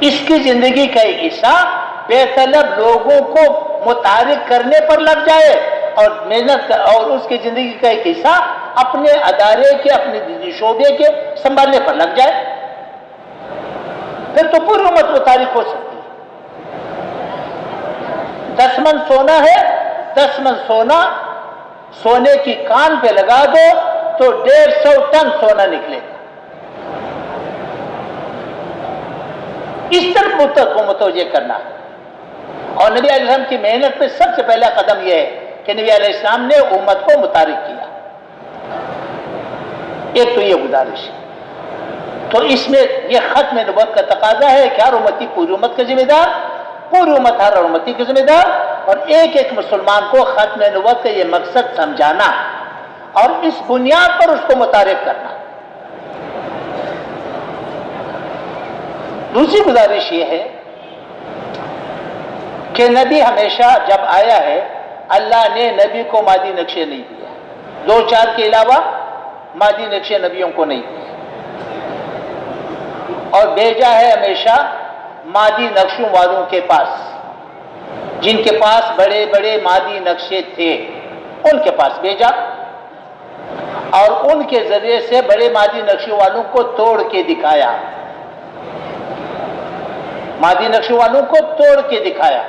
اس کی زندگی کا ایک حصہ بے طلب لوگوں کو متحرک کرنے پر لگ جائے اور محنت اور اس کی زندگی کا ایک حصہ اپنے ادارے کے اپنے شعبے کے سنبھالنے پر لگ جائے، پھر تو پوری امت متحرک ہو سکتی ہے۔ 10 من سونا ہے، 10 من سونے کی کان پہ لگا دو تو 150 ٹن سونا نکلے گا۔ اس طرف کو متوجہ کرنا ہے۔ اور نبی علیہ السلام کی محنت میں سب سے پہلا قدم یہ ہے کہ نبی علیہ السلام نے امت کو متحرک کیا۔ ایک تو یہ گزارش ہے، تو اس میں یہ ختم نبوت کا تقاضا ہے کہ ہر امتی پوری امت کا ذمہ دار، پوری امت ہر امتی کا ذمہ دار، اور ایک ایک مسلمان کو ختم نبوت کا یہ مقصد سمجھانا اور اس بنیاد پر اس کو متحرک کرنا۔ دوسری گزارش یہ ہے کہ نبی ہمیشہ جب آیا ہے اللہ نے نبی کو مادی نقشے نہیں دیا، 2-4 کے علاوہ مادی نقشے نبیوں کو نہیں دیے، اور بھیجا ہے ہمیشہ مادی نقشوں والوں کے پاس، جن کے پاس بڑے بڑے مادی نقشے تھے ان کے پاس بھیجا، اور ان کے ذریعے سے بڑے مادی نقشوں والوں کو توڑ کے دکھایا، مادی نقشوں والوں کو توڑ کے دکھایا۔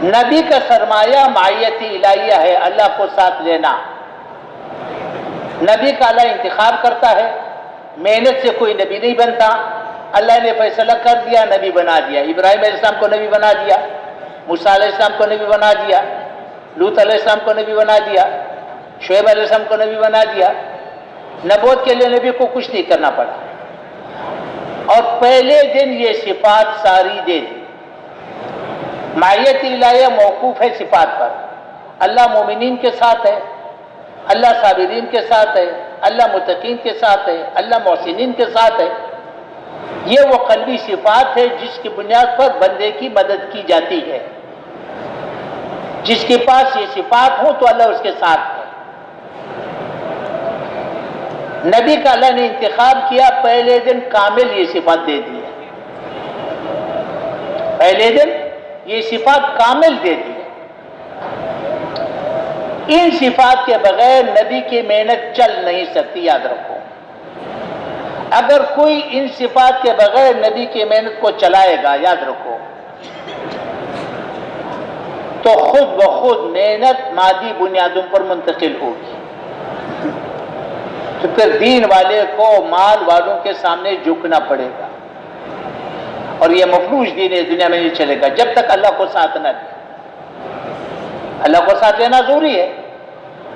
نبی کا سرمایہ معیت الہیہ ہے، اللہ کو ساتھ لینا۔ نبی کا اللہ انتخاب کرتا ہے، محنت سے کوئی نبی نہیں بنتا، اللہ نے فیصلہ کر دیا نبی بنا دیا۔ ابراہیم علیہ السلام کو نبی بنا دیا، موسیٰ علیہ السلام کو نبی بنا دیا، لوط علیہ السلام کو نبی بنا دیا، شعیب علیہ السلام کو نبی بنا دیا۔ نبوت کے لیے نبی کو کچھ نہیں کرنا پڑا، اور پہلے دن یہ صفات ساری دے دی۔ معیت الہیہ موقوف ہے صفات پر، اللہ مومنین کے ساتھ ہے، اللہ صابرین کے ساتھ ہے، اللہ متقین کے ساتھ ہے، اللہ محسنین کے ساتھ ہے۔ یہ وہ قلبی صفات ہے جس کی بنیاد پر بندے کی مدد کی جاتی ہے۔ جس کے پاس یہ صفات ہوں تو اللہ اس کے ساتھ ہے۔ نبی کا اللہ نے انتخاب کیا، پہلے دن کامل یہ صفات دے دی ہے، پہلے دن یہ صفات کامل دے دی ہے۔ ان صفات کے بغیر نبی کی محنت چل نہیں سکتی، یاد رکھو۔ اگر کوئی ان صفات کے بغیر نبی کی محنت کو چلائے گا، یاد رکھو، تو خود بخود محنت مادی بنیادوں پر منتقل ہوگی، تو پھر دین والے کو مال والوں کے سامنے جھکنا پڑے گا، اور یہ مفلوج دین اس دنیا میں نہیں چلے گا جب تک اللہ کو ساتھ نہ دے۔ اللہ کو ساتھ لینا ضروری ہے۔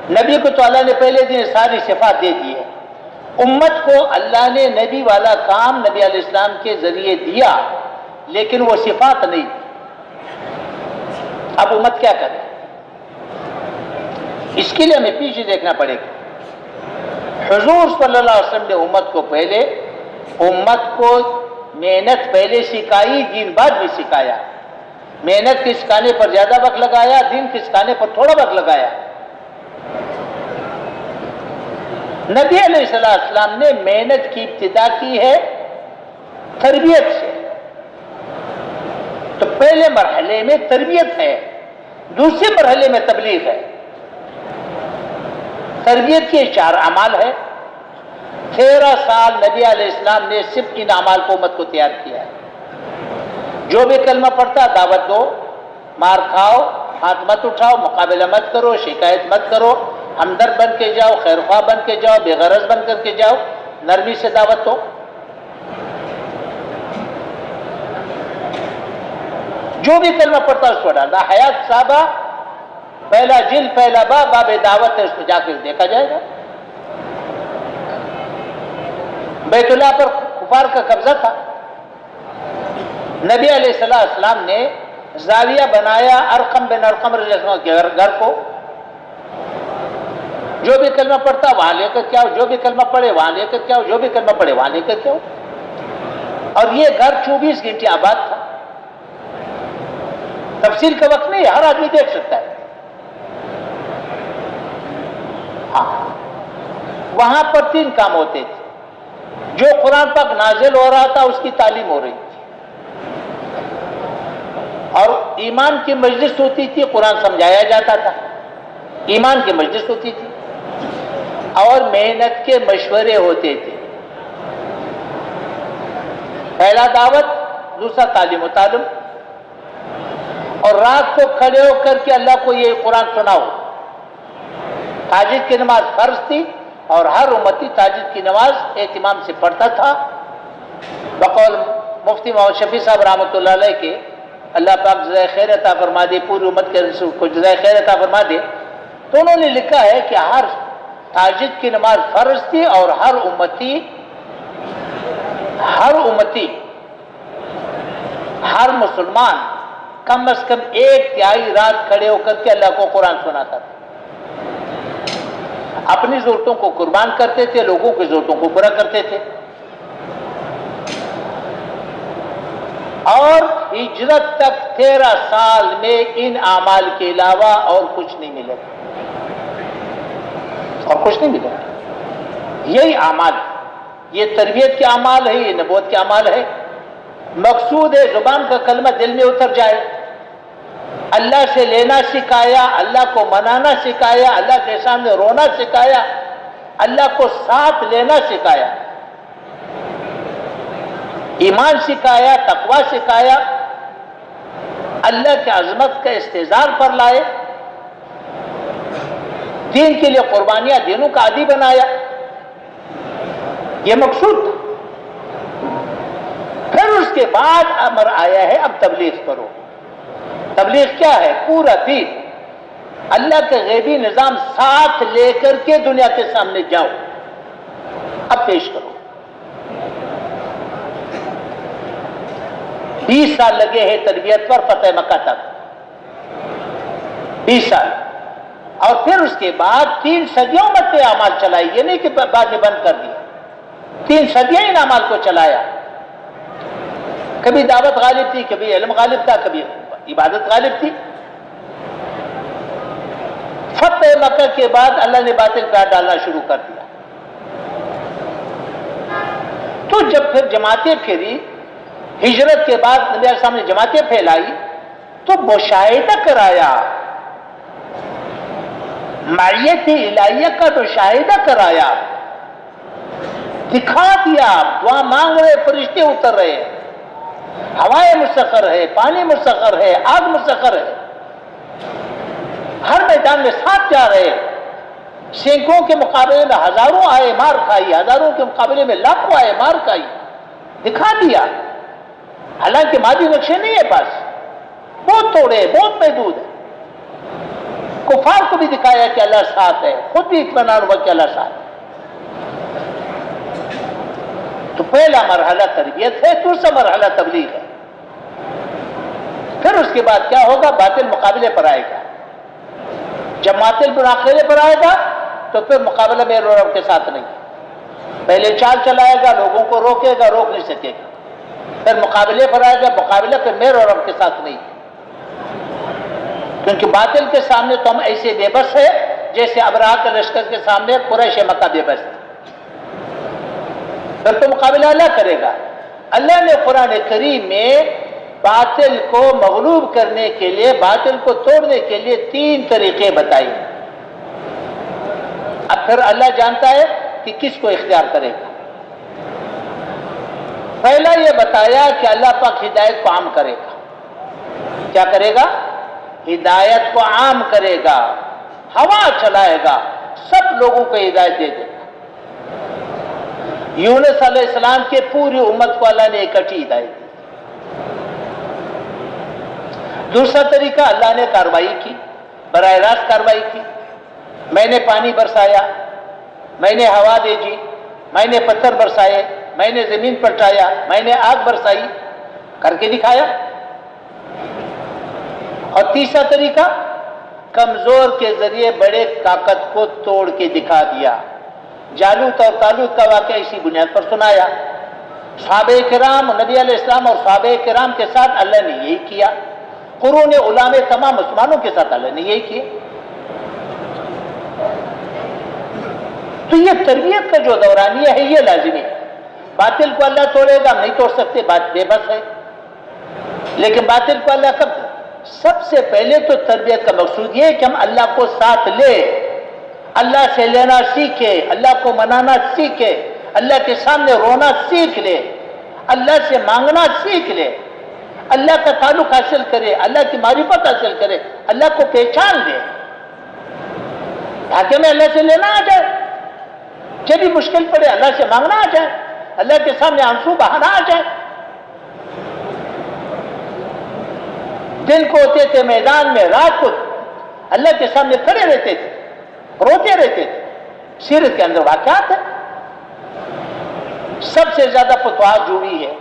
نبی کو تو اللہ نے پہلے دن ساری صفات دے دی ہے، امت کو اللہ نے نبی والا کام نبی علیہ السلام کے ذریعے دیا، لیکن وہ صفات نہیں دی۔ اب امت کیا کرے؟ اس کے لیے ہمیں پیچھے دیکھنا پڑے گا۔ حضور صلی اللہ علیہ وسلم نے امت کو محنت پہلے سکھائی، دین بعد بھی سکھایا۔ محنت کے سکھانے پر زیادہ وقت لگایا، دین کے سکھانے پر تھوڑا وقت لگایا۔ نبی علیہ السلام نے محنت کی ابتدا کی ہے تربیت سے، تو پہلے مرحلے میں تربیت ہے، دوسرے مرحلے میں تبلیغ ہے۔ تربیت کے 4 اعمال ہے۔ 13 سال نبی علیہ السلام نے صرف ان اعمال کو امت کو تیار کیا ہے۔ جو بھی کلمہ پڑھتا دعوت دو، مار کھاؤ، ہاتھ مت اٹھاؤ، مقابلہ مت کرو، شکایت مت کرو، ہمدرد بن کے جاؤ، خیر خواہ بن کے جاؤ، بے غرض بن کر کے جاؤ، نرمی سے دعوت دو۔ جو بھی کلمہ پڑھتا اس کو ڈالنا۔ حیات صحابہ پہلا جلد پہلا باب دعوت ہے، اس میں جا کے دیکھا جائے گا۔ بیت اللہ پر کفار کا قبضہ تھا، نبی علیہ السلام نے زاویہ بنایا ارقم بن ارقم رضی اللہ عنہ کے گھر کو، جو بھی کلمہ پڑھتا وہاں لے کر کے آؤ، جو بھی کلمہ پڑھے وہاں لے کر کے آؤ، جو بھی کلمہ پڑھے وہاں لے کر کے آؤ۔ اور یہ گھر 24 گھنٹے آباد تھا، تفسیر کا وقت نہیں، ہر آدمی دیکھ سکتا ہے۔ ہاں، وہاں پر 3 کام ہوتے تھے۔ جو قرآن پاک نازل ہو رہا تھا اس کی تعلیم ہو رہی تھی، اور ایمان کی مجلس ہوتی تھی، قرآن سمجھایا جاتا تھا، ایمان کی مجلس ہوتی تھی، اور محنت کے مشورے ہوتے تھے۔ پہلا دعوت، دوسرا تعلیم و تعلم، اور رات کو کھڑے ہو کر کے اللہ کو یہ قرآن سناؤ۔ تہجد کی نماز فرض تھی اور ہر امتی تہجد کی نماز اہتمام سے پڑھتا تھا۔ بقول مفتی محمد شفیع صاحب رحمۃ اللہ علیہ کے، اللہ پاک جزائے خیر عطا فرما دے، پوری امت کے رسول کو جزائے خیر عطا فرما دے، تو انہوں نے لکھا ہے کہ ہر تہجد کی نماز فرض تھی اور ہر امتی ہر مسلمان کم از کم 1/3 رات کھڑے ہو کر کے اللہ کو قرآن سناتا تھا۔ اپنی ضرورتوں کو قربان کرتے تھے، لوگوں کی ضرورتوں کو پورا کرتے تھے۔ اور ہجرت تک 13 سال میں ان اعمال کے علاوہ اور کچھ نہیں ملے، اور کچھ نہیں ملے۔ یہی اعمال، یہ تربیت کے اعمال ہے، یہ نبوت کے اعمال ہے۔ مقصود ہے زبان کا کلمہ دل میں اتر جائے، اللہ سے لینا سکھایا، اللہ کو منانا سکھایا، اللہ کے سامنے رونا سکھایا، اللہ کو ساتھ لینا سکھایا، ایمان سکھایا، تقوی سکھایا، اللہ کی عظمت کا استحضار پر لائے، دین کے لیے قربانیاں دینوں کا عادی بنایا۔ یہ مقصود تھا۔ پھر اس کے بعد امر آیا ہے اب تبلیغ کرو۔ تبلیغ کیا ہے؟ پورا دین، اللہ کے غیبی نظام ساتھ لے کر کے دنیا کے سامنے جاؤ، اب پیش کرو۔ 20 سال لگے ہیں تربیت پر فتح مکہ تک، 20 سال، اور پھر اس کے بعد 3 صدیوں میں اعمال چلائی، یہ نہیں کہ بعد میں بند کر دیا، 3 صدیاں ان اعمال کو چلایا۔ کبھی دعوت غالب تھی، کبھی علم غالب تھا، کبھی عبادت غالب تھی۔ فتح مکہ کے بعد اللہ نے باطل پہ ہاتھ ڈالنا شروع کر دیا۔ تو جب پھر جماعتیں پھیری، ہجرت کے بعد نبی علیہ السلام نے جماعتیں پھیلائی، تو مشاہدہ کرایا، معیت الہیہ کا مشاہدہ کرایا، دکھا دیا، دعا مانگ رہے، فرشتے اتر رہے، ہوائیں مسخر ہے، پانی مسخر ہے، آگ مسخر ہے، ہر میدان میں ساتھ جا رہے، سینکڑوں کے مقابلے میں ہزاروں آئے، مار کھائی، ہزاروں کے مقابلے میں لاکھوں آئے، مار کھائی، دکھا دیا۔ حالانکہ مادی نقشے نہیں ہے پاس، بہت تھوڑے، بہت محدود ہے۔ کفار کو بھی دکھایا کہ اللہ ساتھ ہے، خود بھی اطمینان ہوا کہ اللہ ساتھ ہے۔ تو پہلا مرحلہ تربیت ہے، دوسرا مرحلہ تبلیغ ہے۔ پھر اس کے بعد کیا ہوگا؟ باطل مقابلے پر آئے گا۔ جب باطل مقابلے پر آئے گا تو پھر مقابلہ میرے اور رب کے ساتھ نہیں، پہلے چال چلائے گا، لوگوں کو روکے گا، روک نہیں سکے گا، پھر مقابلے پر آئے گا، مقابلہ پھر میرے اور رب کے ساتھ نہیں، کیونکہ باطل کے سامنے تو ہم ایسے بے بس ہے جیسے ابراہ کے لشکر کے سامنے قریش مکہ بے بس ہے۔ پھر تو مقابلہ اللہ کرے گا۔ اللہ نے قرآن کریم میں باطل کو مغلوب کرنے کے لیے، باطل کو توڑنے کے لیے 3 طریقے بتائے۔ اب پھر اللہ جانتا ہے کہ کس کو اختیار کرے گا۔ پہلا یہ بتایا کہ اللہ پاک ہدایت کو عام کرے گا۔ کیا کرے گا؟ ہدایت کو عام کرے گا، ہوا چلائے گا، سب لوگوں کو ہدایت دے دے گا۔ یونس علیہ السلام کے پوری امت کو اللہ نے اکٹھی ہدایت دی۔ دوسرا طریقہ، اللہ نے کارروائی کی، براہ راست کارروائی کی۔ میں نے پانی برسایا، میں نے ہوا بھیجی، میں نے پتھر برسائے، میں نے زمین پلٹایا، میں نے آگ برسائی، کر کے دکھایا۔ اور تیسرا طریقہ، کمزور کے ذریعے بڑے طاقت کو توڑ کے دکھا دیا۔ جالوت اور طالوت کا واقعہ اسی بنیاد پر سنایا۔ صحابہ کرام، نبی علیہ السلام اور صحابہ کرام کے ساتھ اللہ نے یہی کیا، قرون اولیٰ میں تمام مسلمانوں کے ساتھ اللہ نے یہی کیا۔ تو یہ تربیت کا جو دورانیہ ہے یہ لازمی ہے۔ باطل کو اللہ توڑے گا، ہم نہیں توڑ سکتے، بات بے بس ہے، لیکن باطل کو اللہ کب سب سے پہلے تو تربیت کا مقصود یہ ہے کہ ہم اللہ کو ساتھ لیں، اللہ سے لینا سیکھے، اللہ کو منانا سیکھے، اللہ کے سامنے رونا سیکھ لے، اللہ سے مانگنا سیکھ لے، اللہ کا تعلق حاصل کرے، اللہ کی معرفت حاصل کرے، اللہ کو پہچان لے، تاکہ ہمیں اللہ سے لینا آ جائے، جب بھی مشکل پڑے اللہ سے مانگنا آ جائے، اللہ کے سامنے آنسو بہانا آ جائے۔ دن کو ہوتے تھے میدان میں، رات کو اللہ کے سامنے کھڑے رہتے تھے، روتے رہتے تھے۔ سیرت کے اندر واقعات ہیں۔ سب سے زیادہ فتوحات جو ہوئی ہے،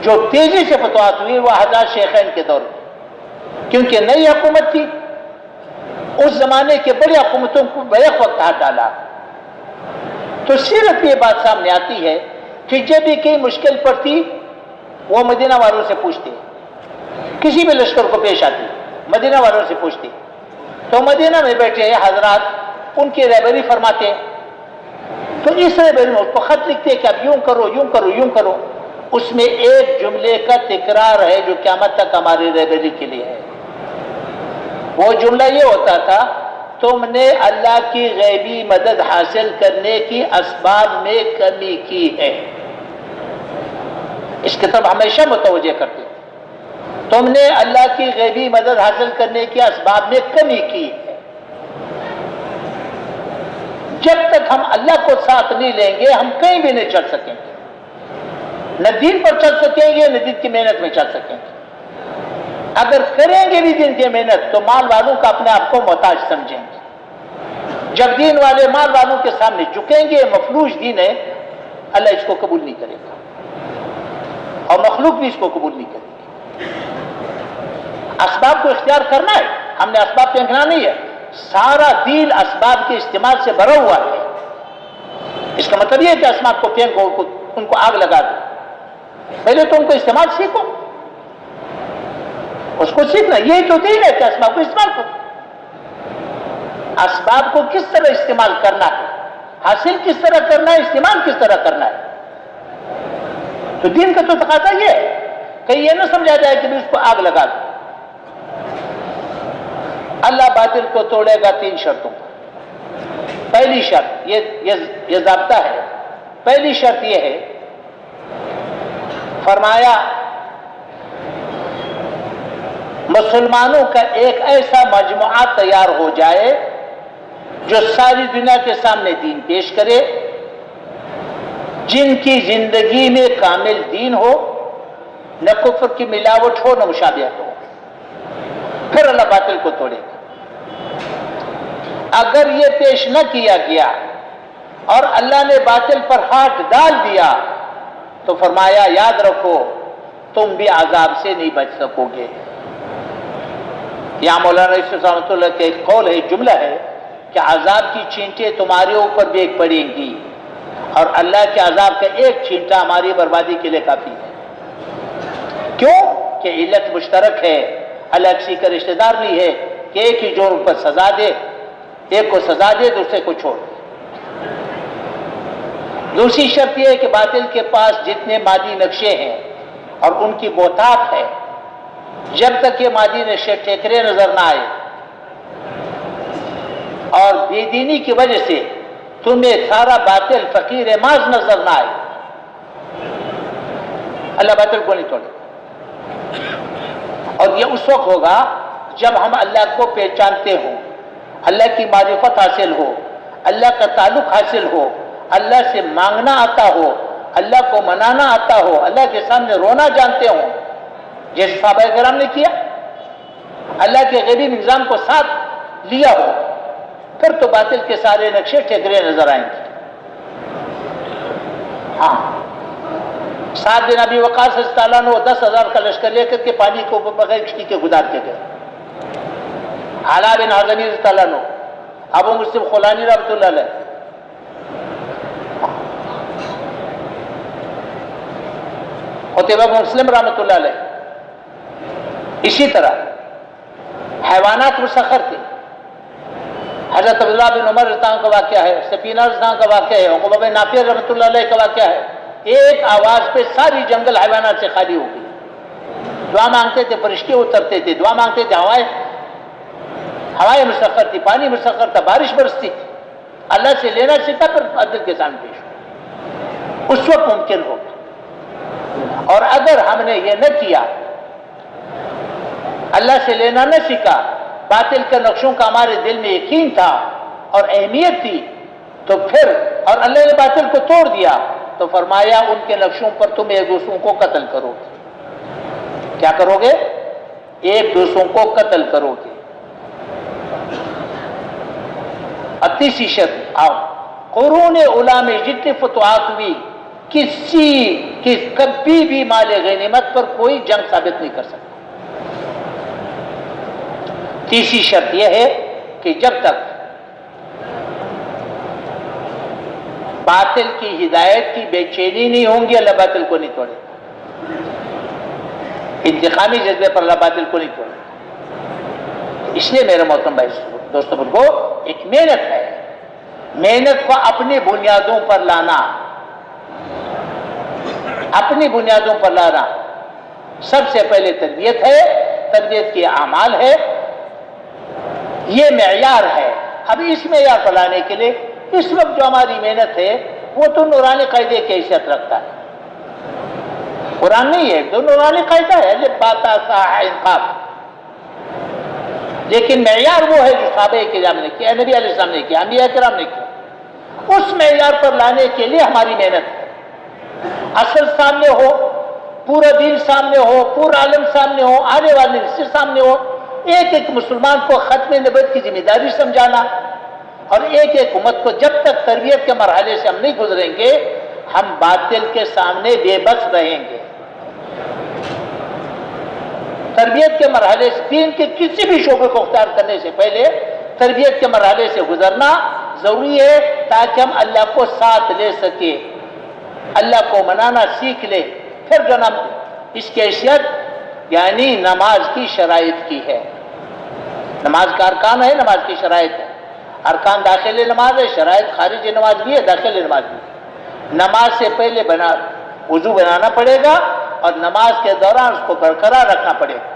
جو تیزی سے فتوحات ہوئی، وہ حضرات شیخین کے دور میں، کیونکہ نئی حکومت تھی، اس زمانے کے بڑی حکومتوں کو بیک وقت ہاتھ ڈالا۔ تو سیرت میں یہ بات سامنے آتی ہے کہ جب بھی کئی مشکل پڑتی وہ مدینہ والوں سے پوچھتے، کسی بھی لشکر کو پیش آتی مدینہ والوں سے پوچھتی، تو مدینہ میں بیٹھے حضرات ان کی رہبری فرماتے، تو اس رہبری میں اس کو خط لکھتے کہ اب یوں کرو یوں کرو یوں کرو، اس میں ایک جملے کا تکرار ہے جو قیامت تک ہماری رہبری کے لیے ہے۔ وہ جملہ یہ ہوتا تھا، تم نے اللہ کی غیبی مدد حاصل کرنے کی اسباب میں کمی کی ہے۔ اس کی طرف ہمیشہ متوجہ کرتے، تم نے اللہ کی غیبی مدد حاصل کرنے کے اسباب میں کمی کی ہے۔ جب تک ہم اللہ کو ساتھ نہیں لیں گے ہم کہیں بھی نہیں چل سکیں گے، نہ دین پر چل سکیں گے نہ دین کی محنت میں چل سکیں گے۔ اگر کریں گے بھی دین کی محنت تو مال والوں کا اپنے آپ کو محتاج سمجھیں گے۔ جب دین والے مال والوں کے سامنے جھکیں گے، مفلوج دین ہے، اللہ اس کو قبول نہیں کرے گا اور مخلوق بھی اس کو قبول نہیں کرے گی۔ اسباب کو اختیار کرنا ہے، ہم نے اسباب پھینکنا نہیں ہے۔ سارا دین اسباب کے استعمال سے بھرا ہوا ہے۔ اس کا مطلب یہ ہے کہ اسباب کو پھینکو، ان کو آگ لگا دو۔ پہلے تو ان کو استعمال سیکھو، اس کو سیکھنا، یہی تو دین ہے کہ اسباب کو استعمال کرو۔ اسباب کو کس طرح استعمال کرنا ہے، حاصل کس طرح کرنا ہے، استعمال کس طرح کرنا ہے، تو دین کا تو تقاضا یہ ہے کہ یہ نہ سمجھا جائے کہ اس کو آگ لگا دو۔ اللہ باطل کو توڑے گا 3 شرطوں پر۔ پہلی شرط یہ ضابطہ ہے، پہلی شرط یہ ہے، فرمایا مسلمانوں کا ایک ایسا مجموعہ تیار ہو جائے جو ساری دنیا کے سامنے دین پیش کرے، جن کی زندگی میں کامل دین ہو، نہ کفر کی ملاوٹ ہو نہ مشابہت ہو، پھر اللہ باطل کو توڑے گا۔ اگر یہ پیش نہ کیا گیا اور اللہ نے باطل پر ہاتھ ڈال دیا تو فرمایا یاد رکھو تم بھی عذاب سے نہیں بچ سکو گے۔ یہاں مولانا یوسف رحمۃ اللہ کا ایک قول ہے، جملہ ہے کہ عذاب کی چھینٹیں تمہارے اوپر بھی ایک پڑیں گی اور اللہ کے عذاب کا ایک چھینٹا ہماری بربادی کے لیے کافی ہے۔ کیوں کہ علت مشترک ہے، اللہ کسی کا رشتہ دار نہیں ہے کہ ایک ہی جرم پر سزا دے، ایک کو سزا دے دوسرے کو چھوڑ دے۔ دوسری شرط یہ ہے کہ باطل کے پاس جتنے مادی نقشے ہیں اور ان کی بہتات ہے، جب تک یہ مادی نقشے ٹھیکرے نظر نہ آئے اور بے دینی کی وجہ سے تمہیں سارا باطل فقیر ماز نظر نہ آئے، اللہ باطل کو نہیں توڑے۔ اور یہ اس وقت ہوگا جب ہم اللہ کو پہچانتے ہوں، اللہ کی معرفت حاصل ہو، اللہ کا تعلق حاصل ہو، اللہ سے مانگنا آتا ہو، اللہ کو منانا آتا ہو، اللہ کے سامنے رونا جانتے ہوں، جیسے صحابہ کرام نے کیا، اللہ کے غیبی نظام کو ساتھ لیا ہو، پھر تو باطل کے سارے نقشے ٹھیکرے نظر آئیں گے۔ ہاں، سعد بن ابی وقاص رضی اللہ عنہ 10,000 کا لشکر لے کر کے پانی کو بغیر کشتی کے گزار کے گئے۔ علا بن حضمی رضی اللہ عنہ، ابو مسلم خولانی رحمۃ اللہ علیہ، قتیبہ بن مسلم رحمۃ اللہ علیہ، اسی طرح حیوانات مسخر تھے۔ حضرت عبداللہ بن عمر رضی اللہ عنہ کا واقعہ ہے، سفینہ رضی اللہ عنہ کا واقعہ ہے، عقبہ بن نافع رحمۃ اللہ علیہ کا واقعہ ہے۔ ایک آواز پہ ساری جنگل حیوانات سے خالی ہو گئی، دعا مانگتے تھے فرشتے اترتے تھے، دعا مانگتے تھے ہوائیں مسخر تھی، پانی مسخر تھا، بارش برستی تھی. اللہ سے لینا سیکھا پھر عدل کے سامنے پیش ہو، اس وقت ممکن ہوگا. اور اگر ہم نے یہ نہ کیا، اللہ سے لینا نہ سیکھا، باطل کے نقشوں کا ہمارے دل میں یقین تھا اور اہمیت تھی، تو پھر اور اللہ نے باطل کو توڑ دیا تو فرمایا ان کے نقشوں پر تم ایک دوسروں کو قتل کرو گے. کیا کرو گے؟ ایک دوسروں کو قتل کرو گے. اور تیسری شرط، قرون اولا میں جتنی فتوحات ہوئی کبھی بھی مال غنیمت پر کوئی جنگ ثابت نہیں کر سکتا. تیسری شرط یہ ہے کہ جب تک باطل کی ہدایت کی بے چینی نہیں ہوں گی اللہ باطل کو نہیں توڑے گا. انتقامی جذبے پر اللہ باطل کو نہیں توڑے گا. اس لیے میرے محترم بھائی دوستوں کو ایک محنت ہے، محنت کو اپنی بنیادوں پر لانا، اپنی بنیادوں پر لانا. سب سے پہلے تربیت ہے، تربیت کے اعمال ہے، یہ معیار ہے. اب اس معیار پر لانے کے لیے اس وقت جو ہماری محنت ہے وہ تو نورانی قاعدے کی حیثیت رکھتا ہے. قرآن نہیں ہے، جو نورانی قاعدہ ہے باتا سا انقاف، لیکن معیار وہ ہے جو صحابہ کرام نے کیا، نبی علیہ السلام نے کیا، انبیاء کرام نے کیا. اس معیار پر لانے کے لیے ہماری محنت ہے. اصل سامنے ہو، پورا دین سامنے ہو، پورا عالم سامنے ہو، آنے والے رشتے سامنے ہو، ایک ایک مسلمان کو ختم نبوت کی ذمہ داری سمجھانا، اور ایک ایک امت کو جب تک تربیت کے مرحلے سے ہم نہیں گزریں گے ہم باطل کے سامنے بے بس رہیں گے. تربیت کے مرحلے سے دین کے کسی بھی شعبے کو اختیار کرنے سے پہلے تربیت کے مرحلے سے گزرنا ضروری ہے تاکہ ہم اللہ کو ساتھ لے سکیں، اللہ کو منانا سیکھ لے. پھر جو اس کی حیثیت یعنی نماز کی شرائط کی ہے. نماز کا ارکان ہے، نماز کی شرائط ہے. ارکان داخل نماز ہے، شرائط خارج نماز بھی ہے، داخل نماز بھی ہے. نماز سے پہلے وضو بنانا پڑے گا اور نماز کے دوران اس کو برقرار رکھنا پڑے گا.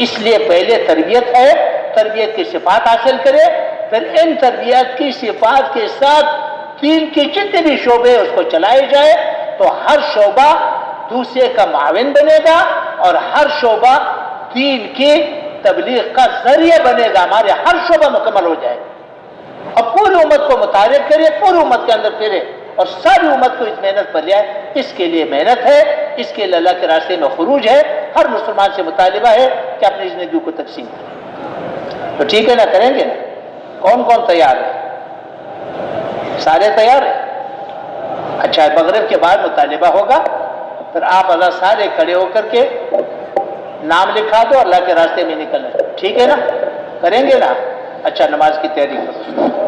اس لیے پہلے تربیت ہے، تربیت کی صفات حاصل کرے، پھر ان تربیت کی صفات کے ساتھ دین کے جتنے بھی شعبے اس کو چلائے جائے تو ہر شعبہ دوسرے کا معاون بنے گا اور ہر شعبہ دین کی تبلیغ کا ذریعہ بنے گا. ہمارے ہر شعبہ مکمل ہو جائے گا اور پوری امت کو متعارف کرے، پوری امت کے اندر پھرے اور ساری امت کو اس محنت پر لے آئے. اس کے لیے محنت ہے، اس کے لیے اللہ کے راستے میں خروج ہے. ہر مسلمان سے مطالبہ ہے کہ اپنی زندگی کو تقسیم کرے. تو ٹھیک ہے نا، کریں گے نا؟ کون کون تیار ہے؟ سارے تیار ہیں؟ اچھا، مغرب کے بعد مطالبہ ہوگا، پھر آپ اللہ سارے کھڑے ہو کر کے نام لکھا دو، اللہ کے راستے میں نکلنا. ٹھیک ہے نا؟ کریں گے نا؟ اچھا، نماز کی تیاری کرو.